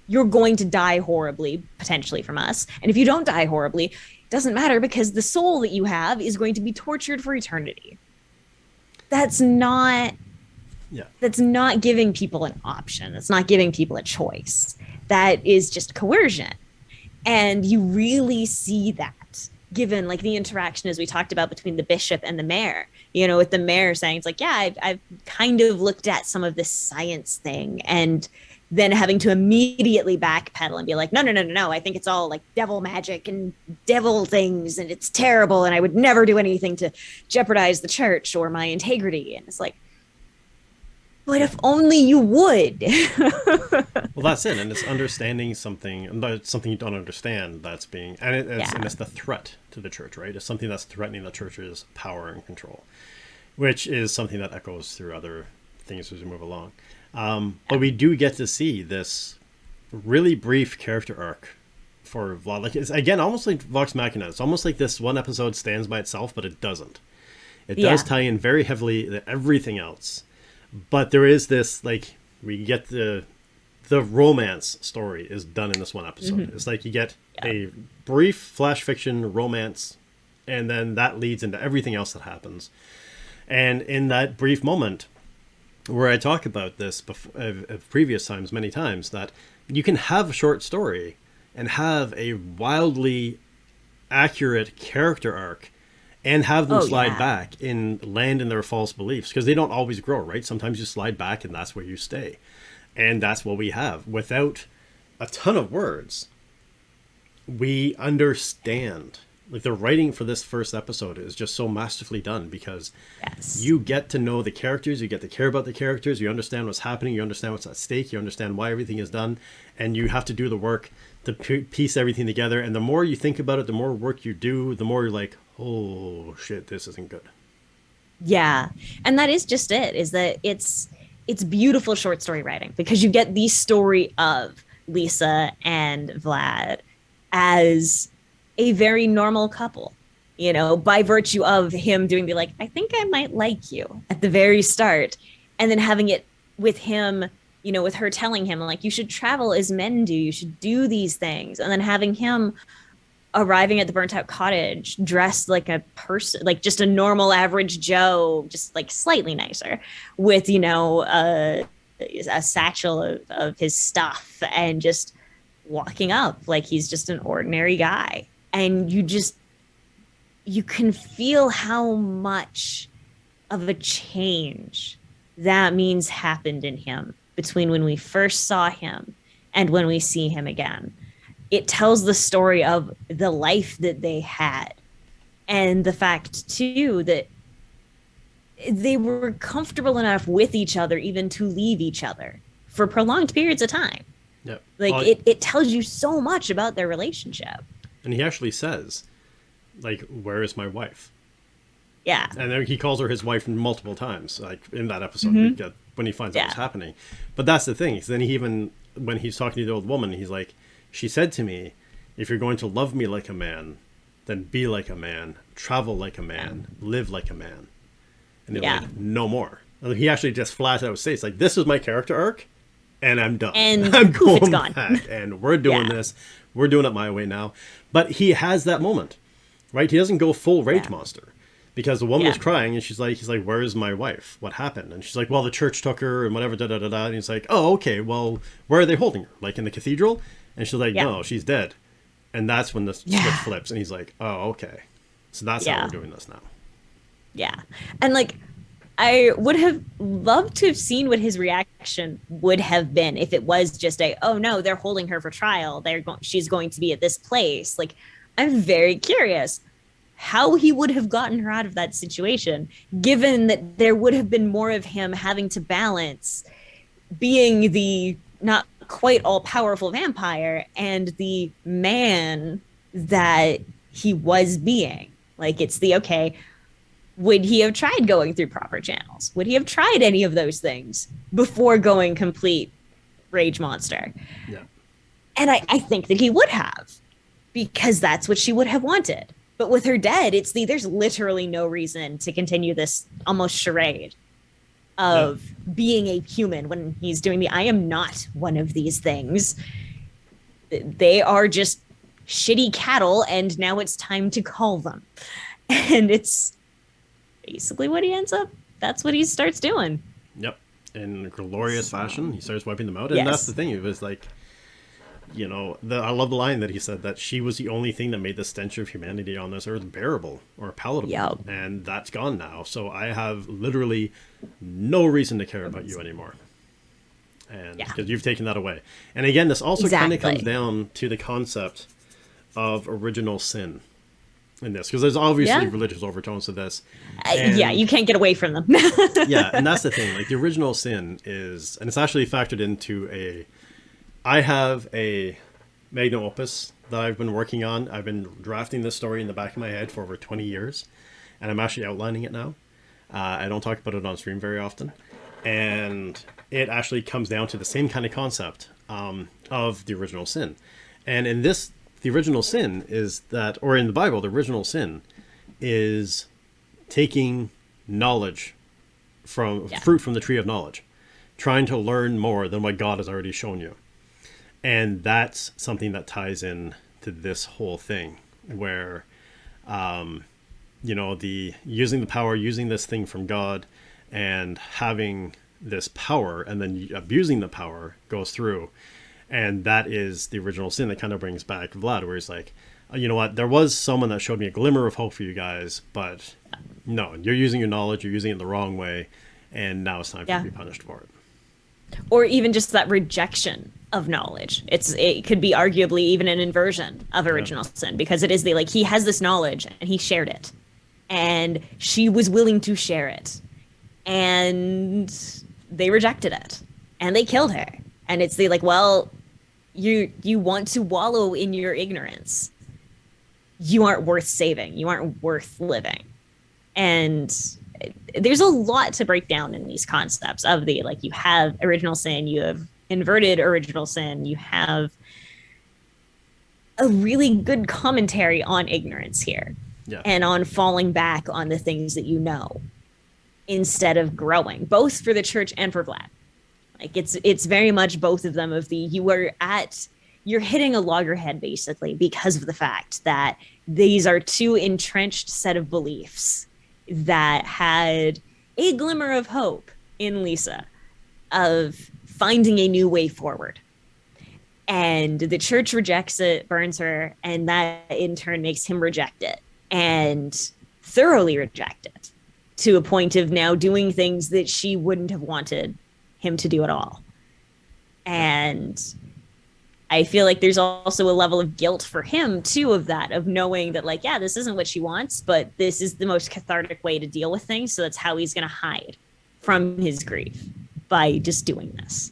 you're going to die horribly, potentially from us. And if you don't die horribly, it doesn't matter, because the soul that you have is going to be tortured for eternity. That's not giving people an option. That's not giving people a choice. That is just coercion. And you really see that given like the interaction, as we talked about, between the bishop and the mayor, with the mayor saying, it's like, I've kind of looked at some of this science thing, and then having to immediately backpedal and be like, no, I think it's all like devil magic and devil things, and it's terrible, and I would never do anything to jeopardize the church or my integrity. And it's like, but if only you would. Well, that's it. And it's understanding something you don't understand that's being, and it's the threat to the church, right? It's something that's threatening the church's power and control, which is something that echoes through other things as we move along. But we do get to see this really brief character arc for Vlad. Like, it's again almost like Vox Machina. It's almost like this one episode stands by itself, but it doesn't. It does tie in very heavily to everything else. But there is this, like, we get the romance story is done in this one episode. Mm-hmm. It's like you get a brief flash fiction romance, and then that leads into everything else that happens. And in that brief moment, where I talk about this previous times, many times, that you can have a short story and have a wildly accurate character arc and have them slide back and land in their false beliefs, because they don't always grow, right? Sometimes you slide back and that's where you stay. And that's what we have. Without a ton of words, we understand. Like, the writing for this first episode is just so masterfully done, because you get to know the characters, you get to care about the characters, you understand what's happening, you understand what's at stake, you understand why everything is done, and you have to do the work to piece everything together. And the more you think about it, the more work you do, the more you're like, oh shit, this isn't good. Yeah. And that is just it, is that it's beautiful short story writing, because you get the story of Lisa and Vlad as a very normal couple, by virtue of him doing the, like, I think I might like you at the very start. And then having it with him, with her telling him, like, you should travel as men do, you should do these things. And then having him arriving at the burnt out cottage dressed like a person, like just a normal average Joe, just like slightly nicer, with, a satchel of his stuff, and just walking up like he's just an ordinary guy. And you just you can feel how much of a change that means happened in him between when we first saw him and when we see him again. It tells the story of the life that they had, and the fact too that they were comfortable enough with each other even to leave each other for prolonged periods of time. Yeah. Like it tells you so much about their relationship. And he actually says, like, where is my wife? Yeah. And then he calls her his wife multiple times, like in that episode, when he finds out what's happening. But that's the thing. Then he even, when he's talking to the old woman, he's like, she said to me, if you're going to love me like a man, then be like a man, travel like a man, live like a man. And they're like, no more. And he actually just flat out states, like, this is my character arc, and I'm done. And I'm going it's gone. back, and we're doing this. We're doing it my way now. But he has that moment, right? He doesn't go full rage monster. Because the woman was crying, and he's like, where's my wife? What happened? And she's like, well, the church took her, and whatever, da-da-da-da. And he's like, oh, okay, well, where are they holding her? Like, in the cathedral? And she's like, no, she's dead. And that's when the switch flips, and he's like, oh, okay. So that's how we're doing this now. Yeah. And, like, I would have loved to have seen what his reaction would have been if it was just oh, no, they're holding her for trial. She's going to be at this place. Like, I'm very curious how he would have gotten her out of that situation, given that there would have been more of him having to balance being the not quite all-powerful vampire and the man that he was being. Like, it's okay, would he have tried going through proper channels? Would he have tried any of those things before going complete rage monster? Yeah. And I think that he would have, because that's what she would have wanted. But with her dead, there's literally no reason to continue this almost charade of being a human when he's doing I am not one of these things. They are just shitty cattle, and now it's time to call them. And it's basically what he ends up. That's what he starts doing. Yep. In glorious fashion, he starts wiping them out. And that's the thing. It was like, you know, I love the line that he said that she was the only thing that made the stench of humanity on this earth bearable or palatable. Yep. And that's gone now. So I have literally no reason to care about you anymore. And because you've taken that away. And again, this also kind of comes down to the concept of original sin in this, because there's obviously religious overtones to this. You can't get away from them. And that's the thing. Like, the original sin is, and it's actually factored into I have a magnum opus that I've been working on. I've been drafting this story in the back of my head for over 20 years, and I'm actually outlining it now. I don't talk about it on stream very often. And it actually comes down to the same kind of concept of the original sin. And in this, the original sin is that, or in the Bible, the original sin is taking knowledge from fruit from the tree of knowledge, trying to learn more than what God has already shown you. And that's something that ties in to this whole thing where, you know, using the power, using this thing from God and having this power and then abusing the power goes through. And that is the original sin that kind of brings back Vlad, where he's like, you know what, there was someone that showed me a glimmer of hope for you guys, but no, you're using your knowledge, you're using it the wrong way, and now it's time for you to be punished for it. Or even just that rejection of knowledge. It could be arguably even an inversion of original sin, because it is he has this knowledge and he shared it, and she was willing to share it, and they rejected it and they killed her. And it's well, you want to wallow in your ignorance. You aren't worth saving. You aren't worth living. And there's a lot to break down in these concepts of you have original sin, you have inverted original sin, you have a really good commentary on ignorance here and on falling back on the things that you know instead of growing, both for the church and for Vlad. It's very much both of them you're hitting a loggerhead basically because of the fact that these are two entrenched set of beliefs that had a glimmer of hope in Lisa of finding a new way forward. And the church rejects it, burns her, and that in turn makes him reject it. and thoroughly reject it, to a point of now doing things that she wouldn't have wanted him to do at all. And I feel like there's also a level of guilt for him too, of that, of knowing that, like, yeah, this isn't what she wants, but this is the most cathartic way to deal with things. So that's how he's going to hide from his grief, by just doing this.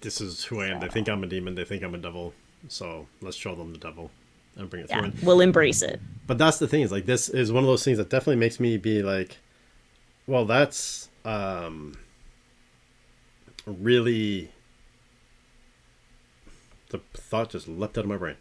This is who I am. They think I'm a demon. They think I'm a devil. So let's show them the devil and bring it through. We'll embrace it. But that's the thing, is like, this is one of those things that definitely makes me be like, well, that's really, the thought just leapt out of my brain.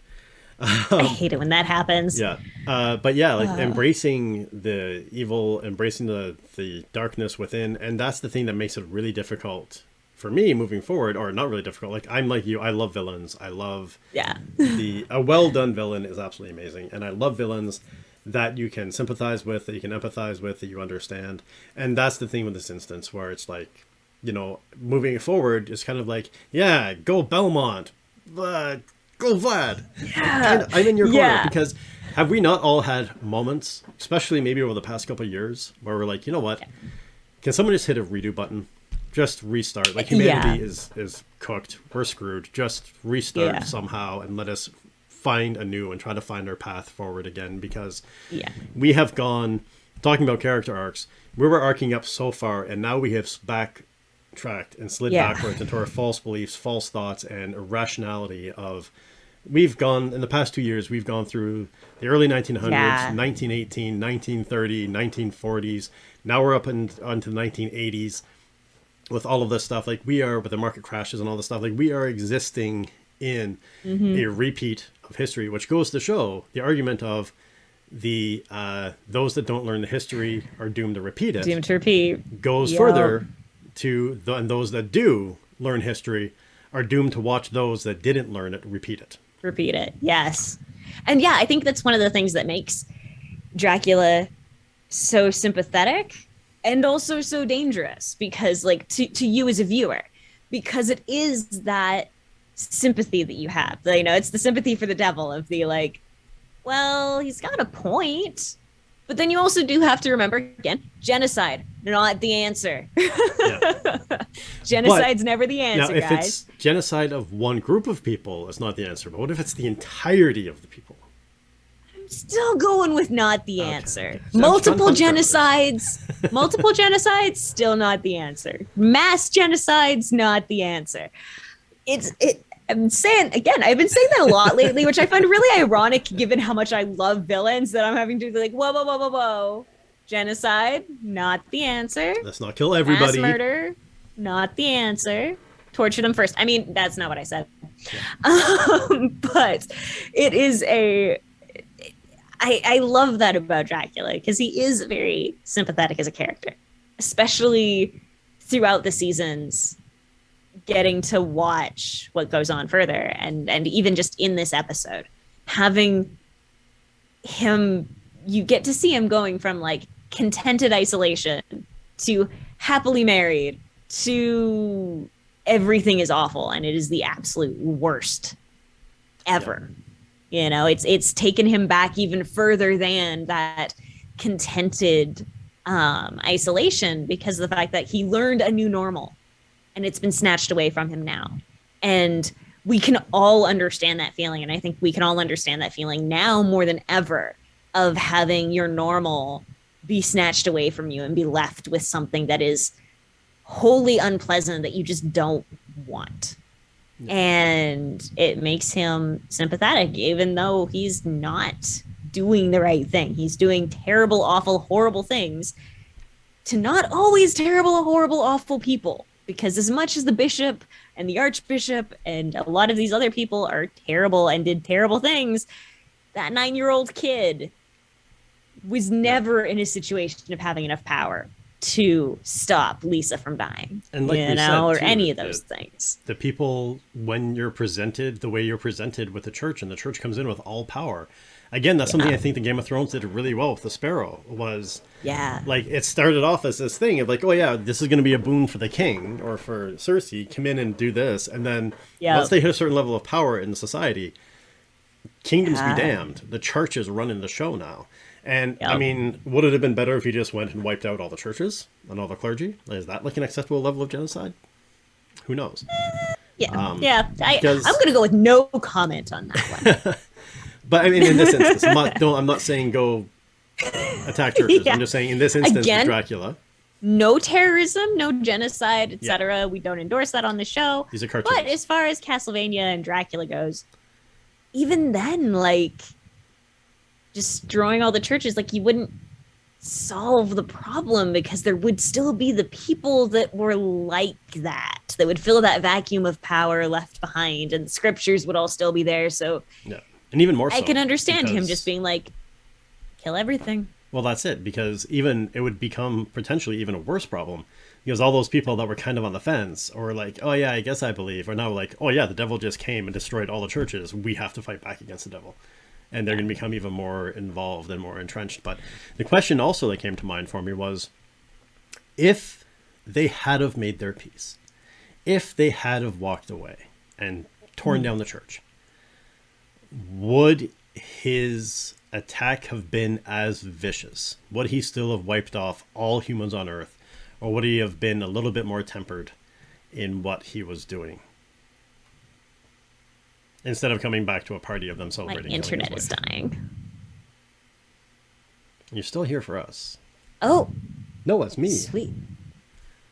I hate it when that happens. Yeah. But yeah, like embracing the evil, embracing the darkness within. And that's the thing that makes it really difficult for me moving forward, or not really difficult. Like, I'm like you, I love villains. I love a well done villain is absolutely amazing. And I love villains that you can sympathize with, that you can empathize with, that you understand. And that's the thing with this instance, where it's like, you know, moving forward is kind of like, yeah, go Belmont, but go Vlad. Yeah. I'm in your corner, because have we not all had moments, especially maybe over the past couple of years, where we're like, you know what, can someone just hit a redo button? Just restart. Like, humanity is cooked. We're screwed. Just restart somehow and let us find anew and try to find our path forward again, because we have gone, talking about character arcs, we were arcing up so far, and now we have backtracked and slid backwards into our false beliefs, false thoughts, and irrationality of, we've gone, in the past 2 years, we've gone through the early 1900s, 1918, 1930, 1940s. Now we're up onto the 1980s with all of this stuff. Like, we are, with the market crashes and all this stuff, like, we are existing in a repeat of history, which goes to show the argument of the those that don't learn the history are doomed to repeat it. Doomed to repeat. Goes further to and those that do learn history are doomed to watch those that didn't learn it repeat it. Repeat it. Yes. And I think that's one of the things that makes Dracula so sympathetic and also so dangerous, because, like, to you as a viewer, because it is that sympathy that you have. You know, it's the sympathy for the devil of the, like, well, he's got a point. But then you also do have to remember, again, genocide, not the answer. Genocide's never the answer, now, if guys. it's genocide of one group of people, it's not the answer. But what if it's the entirety of the people? I'm still going with not the answer. Multiple genocides, still not the answer. Mass genocides, not the answer. I'm saying, again, I've been saying that a lot lately, which I find really ironic given how much I love villains, that I'm having to be like, whoa. Genocide, not the answer. Let's not kill everybody. Mass murder, not the answer. Torture them first. I mean, that's not what I said. Yeah. But it is I love that about Dracula, because he is very sympathetic as a character, especially throughout the seasons, getting to watch what goes on further, and even just in this episode, having him, you get to see him going from, like, contented isolation to happily married to everything is awful and it is the absolute worst ever. You know, it's taken him back even further than that contented isolation, because of the fact that he learned a new normal and it's been snatched away from him now. And we can all understand that feeling. And I think we can all understand that feeling now more than ever, of having your normal be snatched away from you and be left with something that is wholly unpleasant, that you just don't want. Yeah. And it makes him sympathetic, even though he's not doing the right thing. He's doing terrible, awful, horrible things to not always terrible, horrible, awful people. Because as much as the bishop and the archbishop and a lot of these other people are terrible and did terrible things, that 9-year-old kid was never in a situation of having enough power to stop Lisa from dying, and like or any of those things. The people, when you're presented the way you're presented with the church, and the church comes in with all power. Again, that's something I think the Game of Thrones did really well with the Sparrow, was like, it started off as this thing of like, oh yeah, this is going to be a boon for the king or for Cersei, come in and do this. And then once they hit a certain level of power in society, kingdoms be damned. The church is running the show now. And Yep. I mean, would it have been better if he just went and wiped out all the churches and all the clergy? Is that like an acceptable level of genocide? Who knows? Yeah. I'm Because, going to go with no comment on that one. but I mean, in this instance, I'm not saying go attack churches. Yeah. I'm just saying in this instance with Again, Dracula, no terrorism, no genocide, Yeah. etc. We don't endorse that on the show. these are cartoons. But as far as Castlevania and Dracula goes, even then, like, destroying all the churches, like, you wouldn't solve the problem because there would still be the people that were like that would fill that vacuum of power left behind, and the scriptures would all still be there. So Yeah, and even more so. I can understand him because- just being like, kill everything. Well, that's it, because even it would become potentially even a worse problem, because all those people that were kind of on the fence or like, oh yeah, I guess I believe, are now like, oh yeah, the devil just came and destroyed all the churches. We have to fight back against the devil. And they're going to become even more involved and more entrenched. But the question also that came to mind for me was, if they had have made their peace, if they had have walked away and torn down the church, would his attack have been as vicious? Would he still have wiped off all humans on Earth? Or would he have been a little bit more tempered in what he was doing? Instead of coming back to a party of them My celebrating. internet is dying. You're still here for us. Oh, No, it's me. sweet.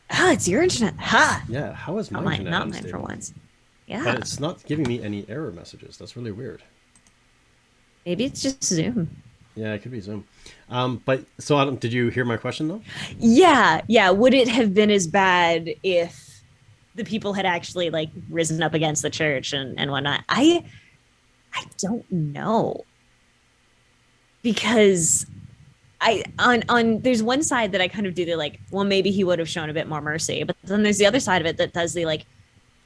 Ah, it's your internet. Ha! Yeah, how is my Not mine, internet not mine unstable? for once. Yeah. But it's not giving me any error messages. That's really weird. Maybe it's just Zoom. Yeah, it could be Zoom. But so did you hear my question though? Yeah. Would it have been as bad if the people had actually like risen up against the church and whatnot? I don't know, because on there's one side that I kind of do the like, well, maybe he would have shown a bit more mercy, but then there's the other side of it that does the like,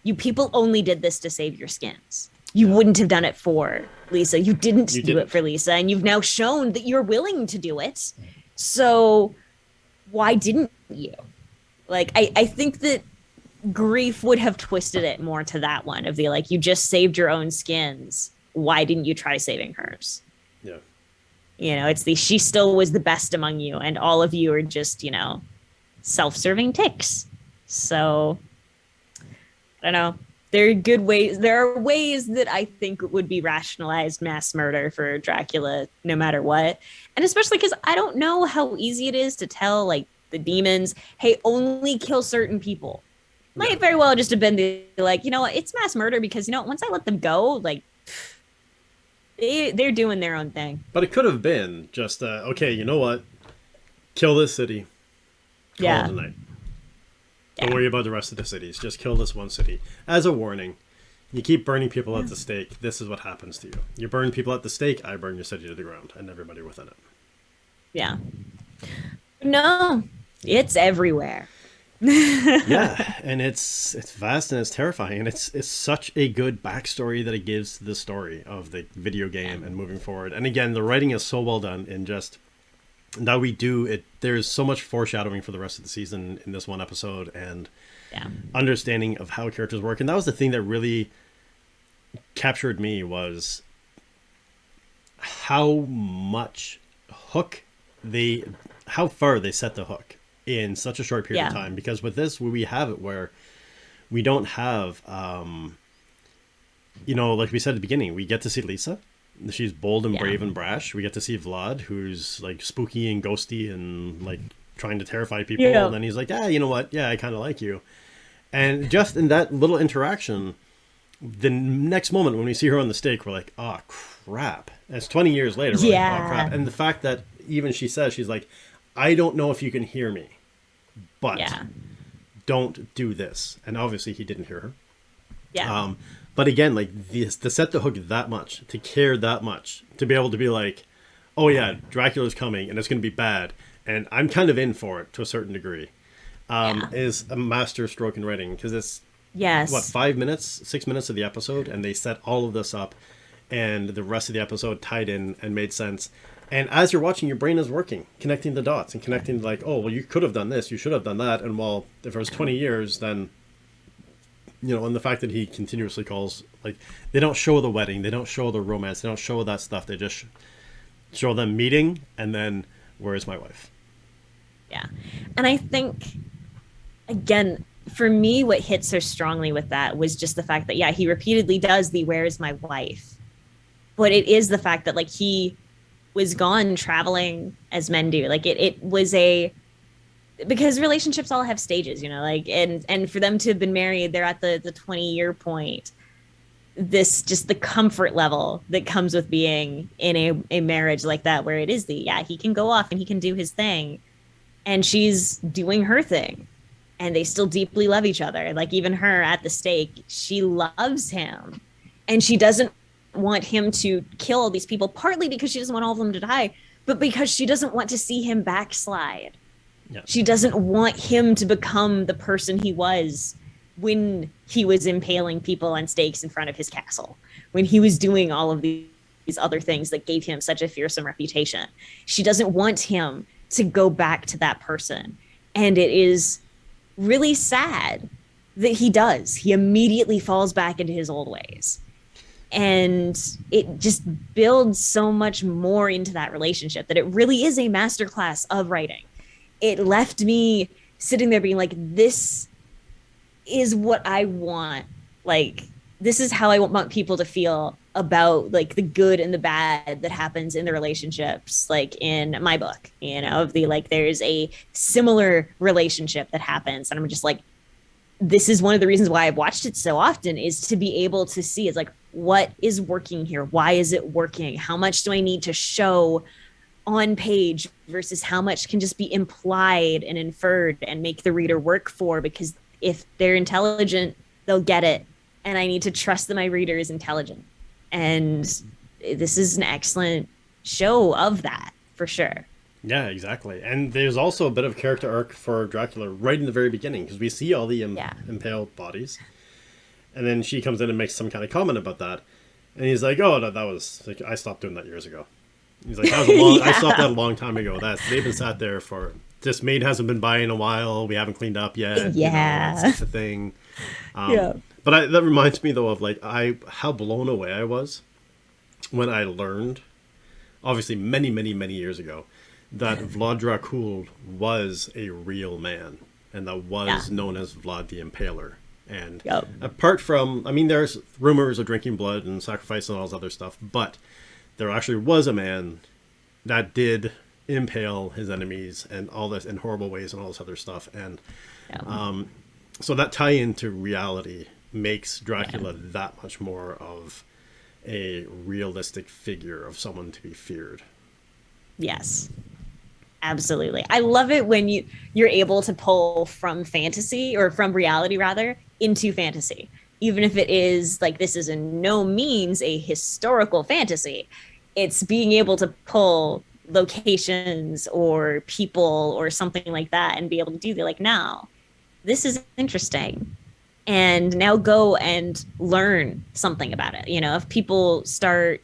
you people only did this to save your skins. You wouldn't have done it for Lisa. You didn't do it for Lisa, and you've now shown that you're willing to do it. So why didn't you? Like, I think that grief would have twisted it more to that one of the like, you just saved your own skins. Why didn't you try saving hers? Yeah. You know, it's the she still was the best among you, and all of you are just, you know, self-serving ticks. So I don't know. There are good ways. There are ways that I think would be rationalized mass murder for Dracula, no matter what. And especially because I don't know how easy it is to tell like the demons, hey, only kill certain people. Might very well just have been the like, you know what, it's mass murder because, you know, once I let them go, like they're doing their own thing. But it could have been just okay, you know what? Kill this city. Call it a night. Don't worry about the rest of the cities. Just kill this one city. As a warning, you keep burning people at the stake, this is what happens to you. You burn people at the stake, I burn your city to the ground, and everybody within it. Yeah. No, it's everywhere. Yeah, and it's vast and it's terrifying, and it's such a good backstory that it gives to the story of the video game and moving forward. And again, the writing is so well done in just that we do it. There's so much foreshadowing for the rest of the season in this one episode, and understanding of how characters work. And that was the thing that really captured me, was how much how far they set the hook in such a short period of time. Because with this, we have it where we don't have you know, like we said at the beginning, we get to see Lisa. She's bold and brave and brash. We get to see Vlad, who's like spooky and ghosty and like trying to terrify people. And then he's like, you know what? Yeah, I kind of like you. And just in that little interaction, the next moment when we see her on the stake, we're like, oh, crap. And it's 20 years later. We're like, oh, crap. And the fact that even she says, she's like, I don't know if you can hear me, but don't do this. And obviously he didn't hear her. Yeah. But again, like this, to set the hook that much, to care that much, to be able to be like, oh yeah, Dracula's coming and it's going to be bad, and I'm kind of in for it to a certain degree, is a master stroke in writing, because it's what, 6 minutes of the episode, and they set all of this up, and the rest of the episode tied in and made sense. And as you're watching, your brain is working, connecting the dots and connecting like, oh, well, you could have done this, you should have done that, and well, if it was 20 years, then, you know, and the fact that he continuously calls, like, they don't show the wedding, they don't show the romance, they don't show that stuff, they just show them meeting, and then where is my wife? Yeah. And I think, again, for me, what hit so strongly with that was just the fact that, yeah, he repeatedly does the "where is my wife?" But it is the fact that, like, he was gone traveling as men do. Like, it was a, because relationships all have stages, you know, like, and for them to have been married, they're at the 20-year point. This, just the comfort level that comes with being in a marriage like that, where it is the, yeah, he can go off and he can do his thing, and she's doing her thing, and they still deeply love each other. Like, even her at the stake, she loves him, and she doesn't want him to kill all these people, partly because she doesn't want all of them to die, but because she doesn't want to see him backslide. Yeah. She doesn't want him to become the person he was when he was impaling people on stakes in front of his castle, when he was doing all of these other things that gave him such a fearsome reputation. She doesn't want him to go back to that person. And it is really sad that he does. He immediately falls back into his old ways. And it just builds so much more into that relationship, that it really is a masterclass of writing. It left me sitting there being like, this is what I want. Like, this is how I want people to feel about, like, the good and the bad that happens in the relationships, like in my book, you know, of the, like, there's a similar relationship that happens. And I'm just like, this is one of the reasons why I've watched it so often, is to be able to see, it's like, what is working here? Why is it working? How much do I need to show on page versus how much can just be implied and inferred and make the reader work for? Because if they're intelligent, they'll get it. And I need to trust that my reader is intelligent. And this is an excellent show of that, for sure. Yeah, exactly. And there's also a bit of character arc for Dracula right in the very beginning, because we see all the impaled bodies. And then she comes in and makes some kind of comment about that. And he's like, oh, that was, like, I stopped doing that years ago. He's like, that was a long, I stopped that a long time ago. They've been sat there for, this maid hasn't been by in a while. We haven't cleaned up yet. Yeah. That's the thing. But that reminds me, though, of, like, how blown away I was when I learned, obviously many, many, many years ago, that Vlad Dracul was a real man, and that was known as Vlad the Impaler. And apart from, I mean, there's rumors of drinking blood and sacrifice and all this other stuff, but there actually was a man that did impale his enemies and all this in horrible ways and all this other stuff. And so that tie into reality makes Dracula that much more of a realistic figure of someone to be feared. Yes. Absolutely. I love it when you're able to pull from fantasy, or from reality rather, into fantasy. Even if it is like, this is in no means a historical fantasy. It's being able to pull locations or people or something like that and be able to do that. Like, now, this is interesting. And now go and learn something about it. You know, if people start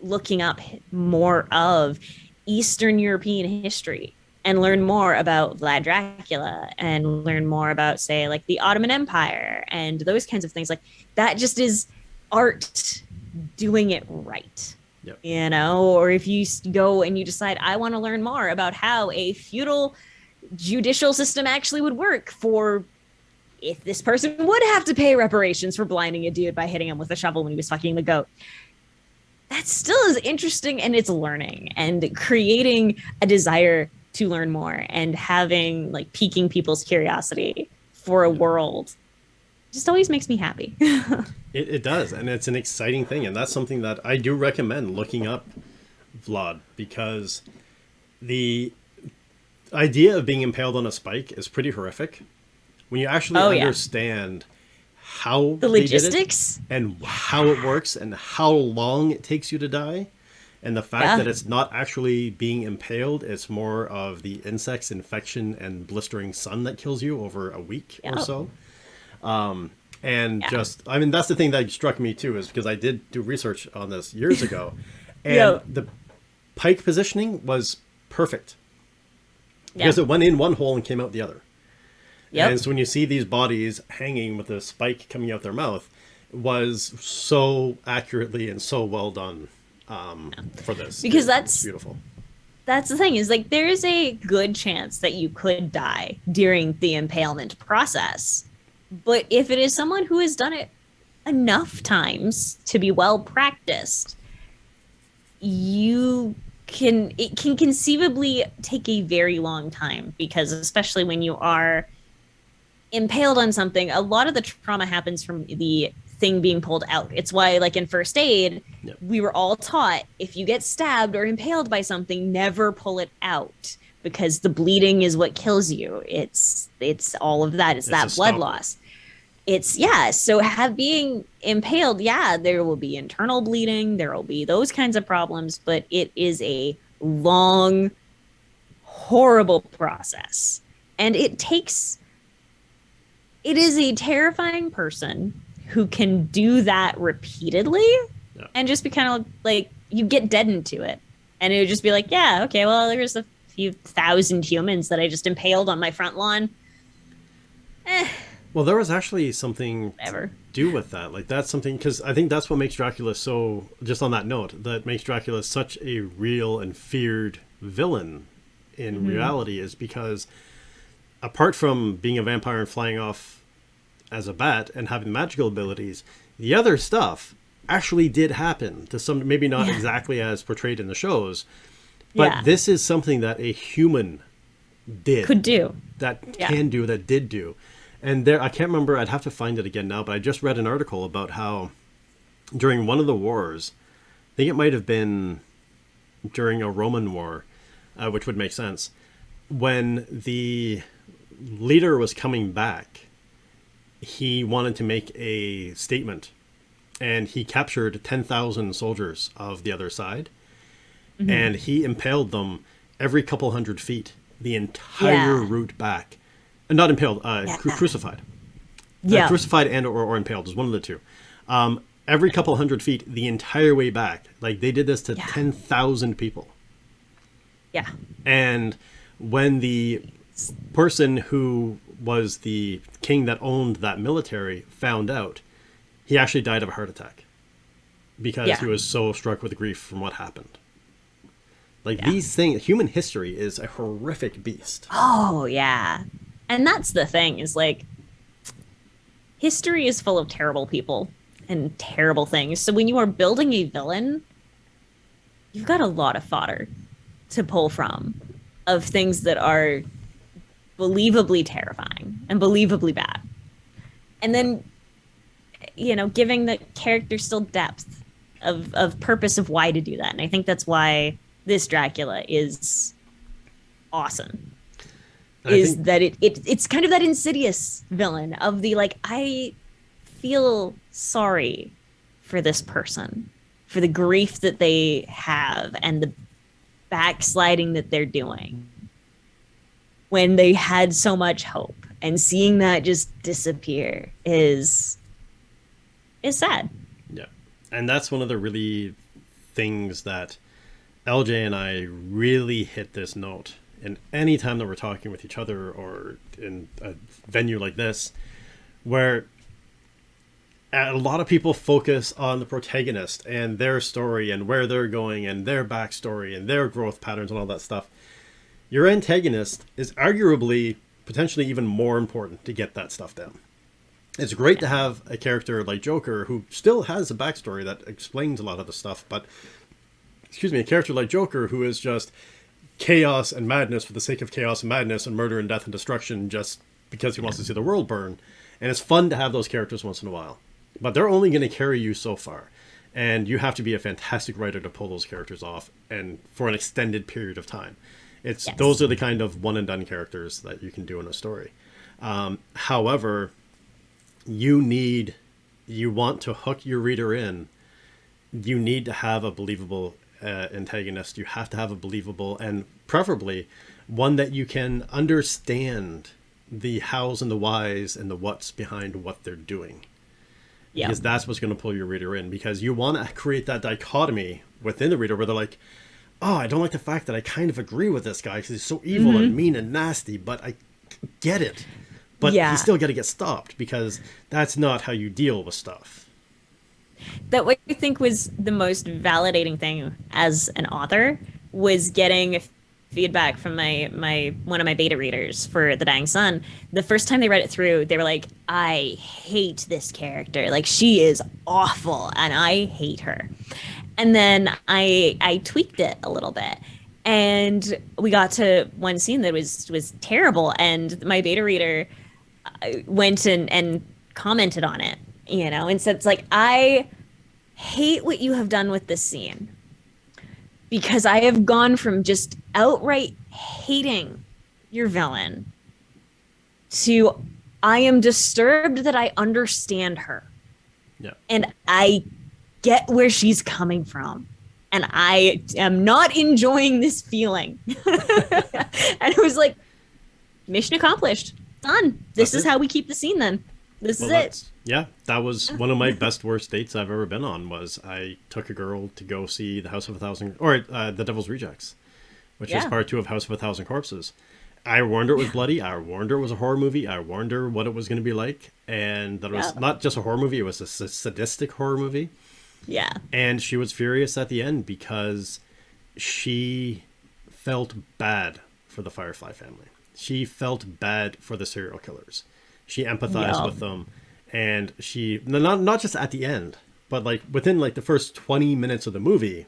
looking up more of Eastern European history and learn more about Vlad Dracula and learn more about, say, like the Ottoman Empire and those kinds of things, like that just is art doing it right. Yep. You know, or if you go and you decide, I want to learn more about how a feudal judicial system actually would work, for if this person would have to pay reparations for blinding a dude by hitting him with a shovel when he was fucking the goat. That still is interesting, and it's learning and creating a desire to learn more and having, like, piquing people's curiosity for a world. Just always makes me happy. It does, and it's an exciting thing, and that's something that I do recommend looking up Vlad, because the idea of being impaled on a spike is pretty horrific. When you actually understand how the logistics and how it works and how long it takes you to die, and the fact that it's not actually being impaled, it's more of the insects, infection, and blistering sun that kills you over a week or so. Just, I mean, that's the thing that struck me too, is because I did do research on this years ago, and the pike positioning was perfect, because it went in one hole and came out the other. And so when you see these bodies hanging with a spike coming out their mouth, it was so accurately and so well done. for this. Because It's beautiful. that's the thing, is like there is a good chance that you could die during the impalement process. But if it is someone who has done it enough times to be well practiced, you can it can conceivably take a very long time, because especially when you are impaled on something, a lot of the trauma happens from the thing being pulled out. It's why, like in first aid, Yep. we were all taught, if you get stabbed or impaled by something, never pull it out, because the bleeding is what kills you. It's all of that. It's that blood loss. It's so being impaled, there will be internal bleeding, there will be those kinds of problems, but it is a long, horrible process. And it is a terrifying person who can do that repeatedly and just be kind of like, you get deadened to it. And it would just be like, yeah, okay, well, there's a few thousand humans that I just impaled on my front lawn. Well, there was actually something Whatever. to do with that. Like, that's something, because I think that's what makes Dracula so, just on that note, that makes Dracula such a real and feared villain in reality, is because apart from being a vampire and flying off as a bat and having magical abilities, the other stuff actually did happen to some, maybe not exactly as portrayed in the shows, but this is something that a human could do, that did do. And there, I can't remember, I'd have to find it again now, but I just read an article about how during one of the wars, I think it might have been during a Roman war, which would make sense, when the leader was coming back, he wanted to make a statement, and he captured 10,000 soldiers of the other side, and he impaled them every couple hundred feet, the entire route back. Not impaled, crucified. Crucified and or impaled is one of the two. Every couple hundred feet, the entire way back. Like, they did this to 10,000 people. Yeah. And when the person who was the king that owned that military found out, he actually died of a heart attack. Because he was so struck with grief from what happened. Like, these things, human history is a horrific beast. Oh, yeah. And that's the thing, is like, history is full of terrible people and terrible things. So when you are building a villain, you've got a lot of fodder to pull from, of things that are believably terrifying and believably bad. And then, giving the character still depth of purpose of why to do that. And I think that's why this Dracula is awesome. It's kind of that insidious villain of the, like, I feel sorry for this person, for the grief that they have and the backsliding that they're doing when they had so much hope, and seeing that just disappear is sad. Yeah. And that's one of the really things that LJ and I really hit this note. And any time that we're talking with each other or in a venue like this, where a lot of people focus on the protagonist and their story and where they're going and their backstory and their growth patterns and all that stuff, your antagonist is arguably potentially even more important to get that stuff down. It's great to have a character like Joker who still has a backstory that explains a lot of the stuff, but a character like Joker who is just chaos and madness for the sake of chaos and madness and murder and death and destruction just because he wants to see the world burn. And it's fun to have those characters once in a while. But they're only going to carry you so far. And you have to be a fantastic writer to pull those characters off and for an extended period of time. Those are the kind of one and done characters that you can do in a story. However, you want to hook your reader in, you need to have a believable antagonist. You have to have a believable, and preferably one that you can understand the hows and the whys and the whats behind what they're doing. Because that's what's going to pull your reader in, because you want to create that dichotomy within the reader where they're like, oh, I don't like the fact that I kind of agree with this guy because he's so evil and mean and nasty, but I get it. But he's still got to get stopped, because that's not how you deal with stuff. That what I think was the most validating thing as an author was getting feedback from my one of my beta readers for The Dying Sun. The first time they read it through, they were like, "I hate this character. Like she is awful, and I hate her." And then I tweaked it a little bit, and we got to one scene that was terrible, and my beta reader went and commented on it, and said, it's like, I hate what you have done with this scene because I have gone from just outright hating your villain to I am disturbed that I understand her. Yeah. And I get where she's coming from. And I am not enjoying this feeling. And it was like, mission accomplished. Done. This is how we keep the scene then. This is it. Yeah, that was one of my best worst dates I've ever been on. Was I took a girl to go see The House of a Thousand, or The Devil's Rejects, which is part 2 of House of a Thousand Corpses. I warned her it was bloody. I warned her it was a horror movie. I warned her what it was going to be like, and that it was not just a horror movie. It was a sadistic horror movie. Yeah. And she was furious at the end because she felt bad for the Firefly family. She felt bad for the serial killers. She empathized with them. And she, not just at the end, but like within like the first 20 minutes of the movie,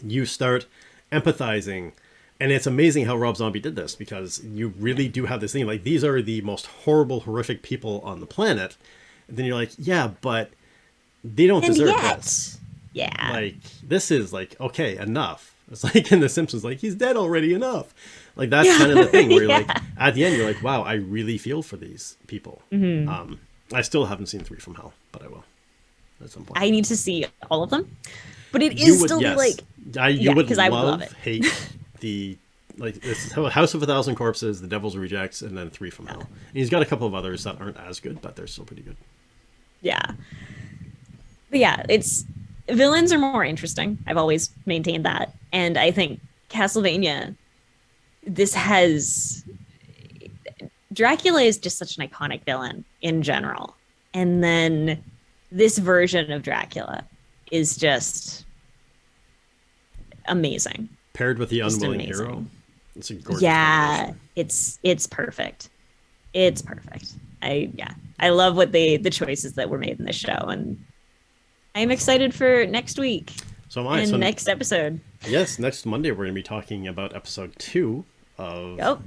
you start empathizing. And it's amazing how Rob Zombie did this, because you really do have this thing like, these are the most horrible, horrific people on the planet. And then you're like, yeah, but they don't deserve this. Yeah. Like, this is like, okay, enough. It's like in The Simpsons, like, he's dead already, enough. Like, that's kind of the thing where you're like, at the end, you're like, wow, I really feel for these people. Mm-hmm. I still haven't seen 3 from Hell, but I will at some point. I need to see all of them. But it is still like... you would love it. Hate the... Like, it's House of a Thousand Corpses, The Devil's Rejects, and then 3 from Hell. And he's got a couple of others that aren't as good, but they're still pretty good. Yeah. But yeah, it's... Villains are more interesting. I've always maintained that. And I think Castlevania, this has... Dracula is just such an iconic villain in general. And then this version of Dracula is just amazing. Paired with the unwilling hero. It's a gorgeous combination. It's perfect. It's perfect. I love what the choices that were made in this show, and I'm excited for next week. So am I. And next episode. Yes, next Monday we're going to be talking about episode 2 of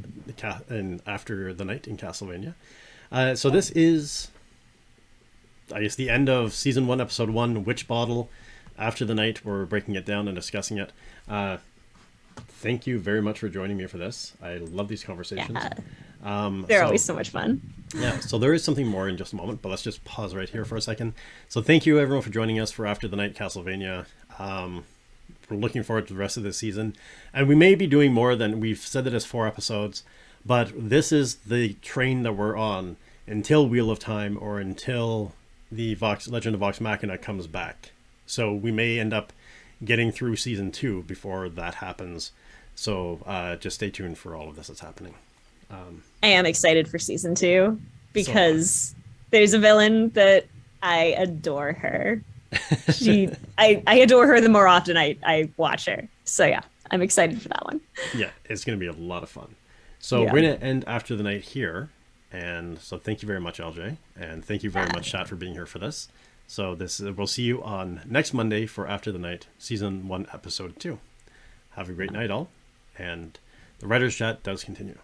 and After the Night in Castlevania. So this is, I guess, the end of season 1, episode 1, Witchbottle. After the Night, we're breaking it down and discussing it. Thank you very much for joining me for this. I love these conversations. Yeah. They're always so much fun. Yeah, so there is something more in just a moment, but let's just pause right here for a second. So thank you everyone for joining us for After the Night Castlevania. We're looking forward to the rest of this season. And we may be doing more than, we've said that as 4 episodes, but this is the train that we're on until Wheel of Time or until the Legend of Vox Machina comes back. So we may end up getting through season 2 before that happens. So just stay tuned for all of this that's happening. I am excited for season 2 because there's a villain that I adore her. I adore her the more often I watch her. So yeah, I'm excited for that one. Yeah, it's going to be a lot of fun. So we're going to end After the Night here. And so thank you very much, LJ. And thank you very much, Chat, for being here for this. So we'll see you on next Monday for After the Night, season 1, episode 2. Have a great night, all. And the Writer's Chat does continue.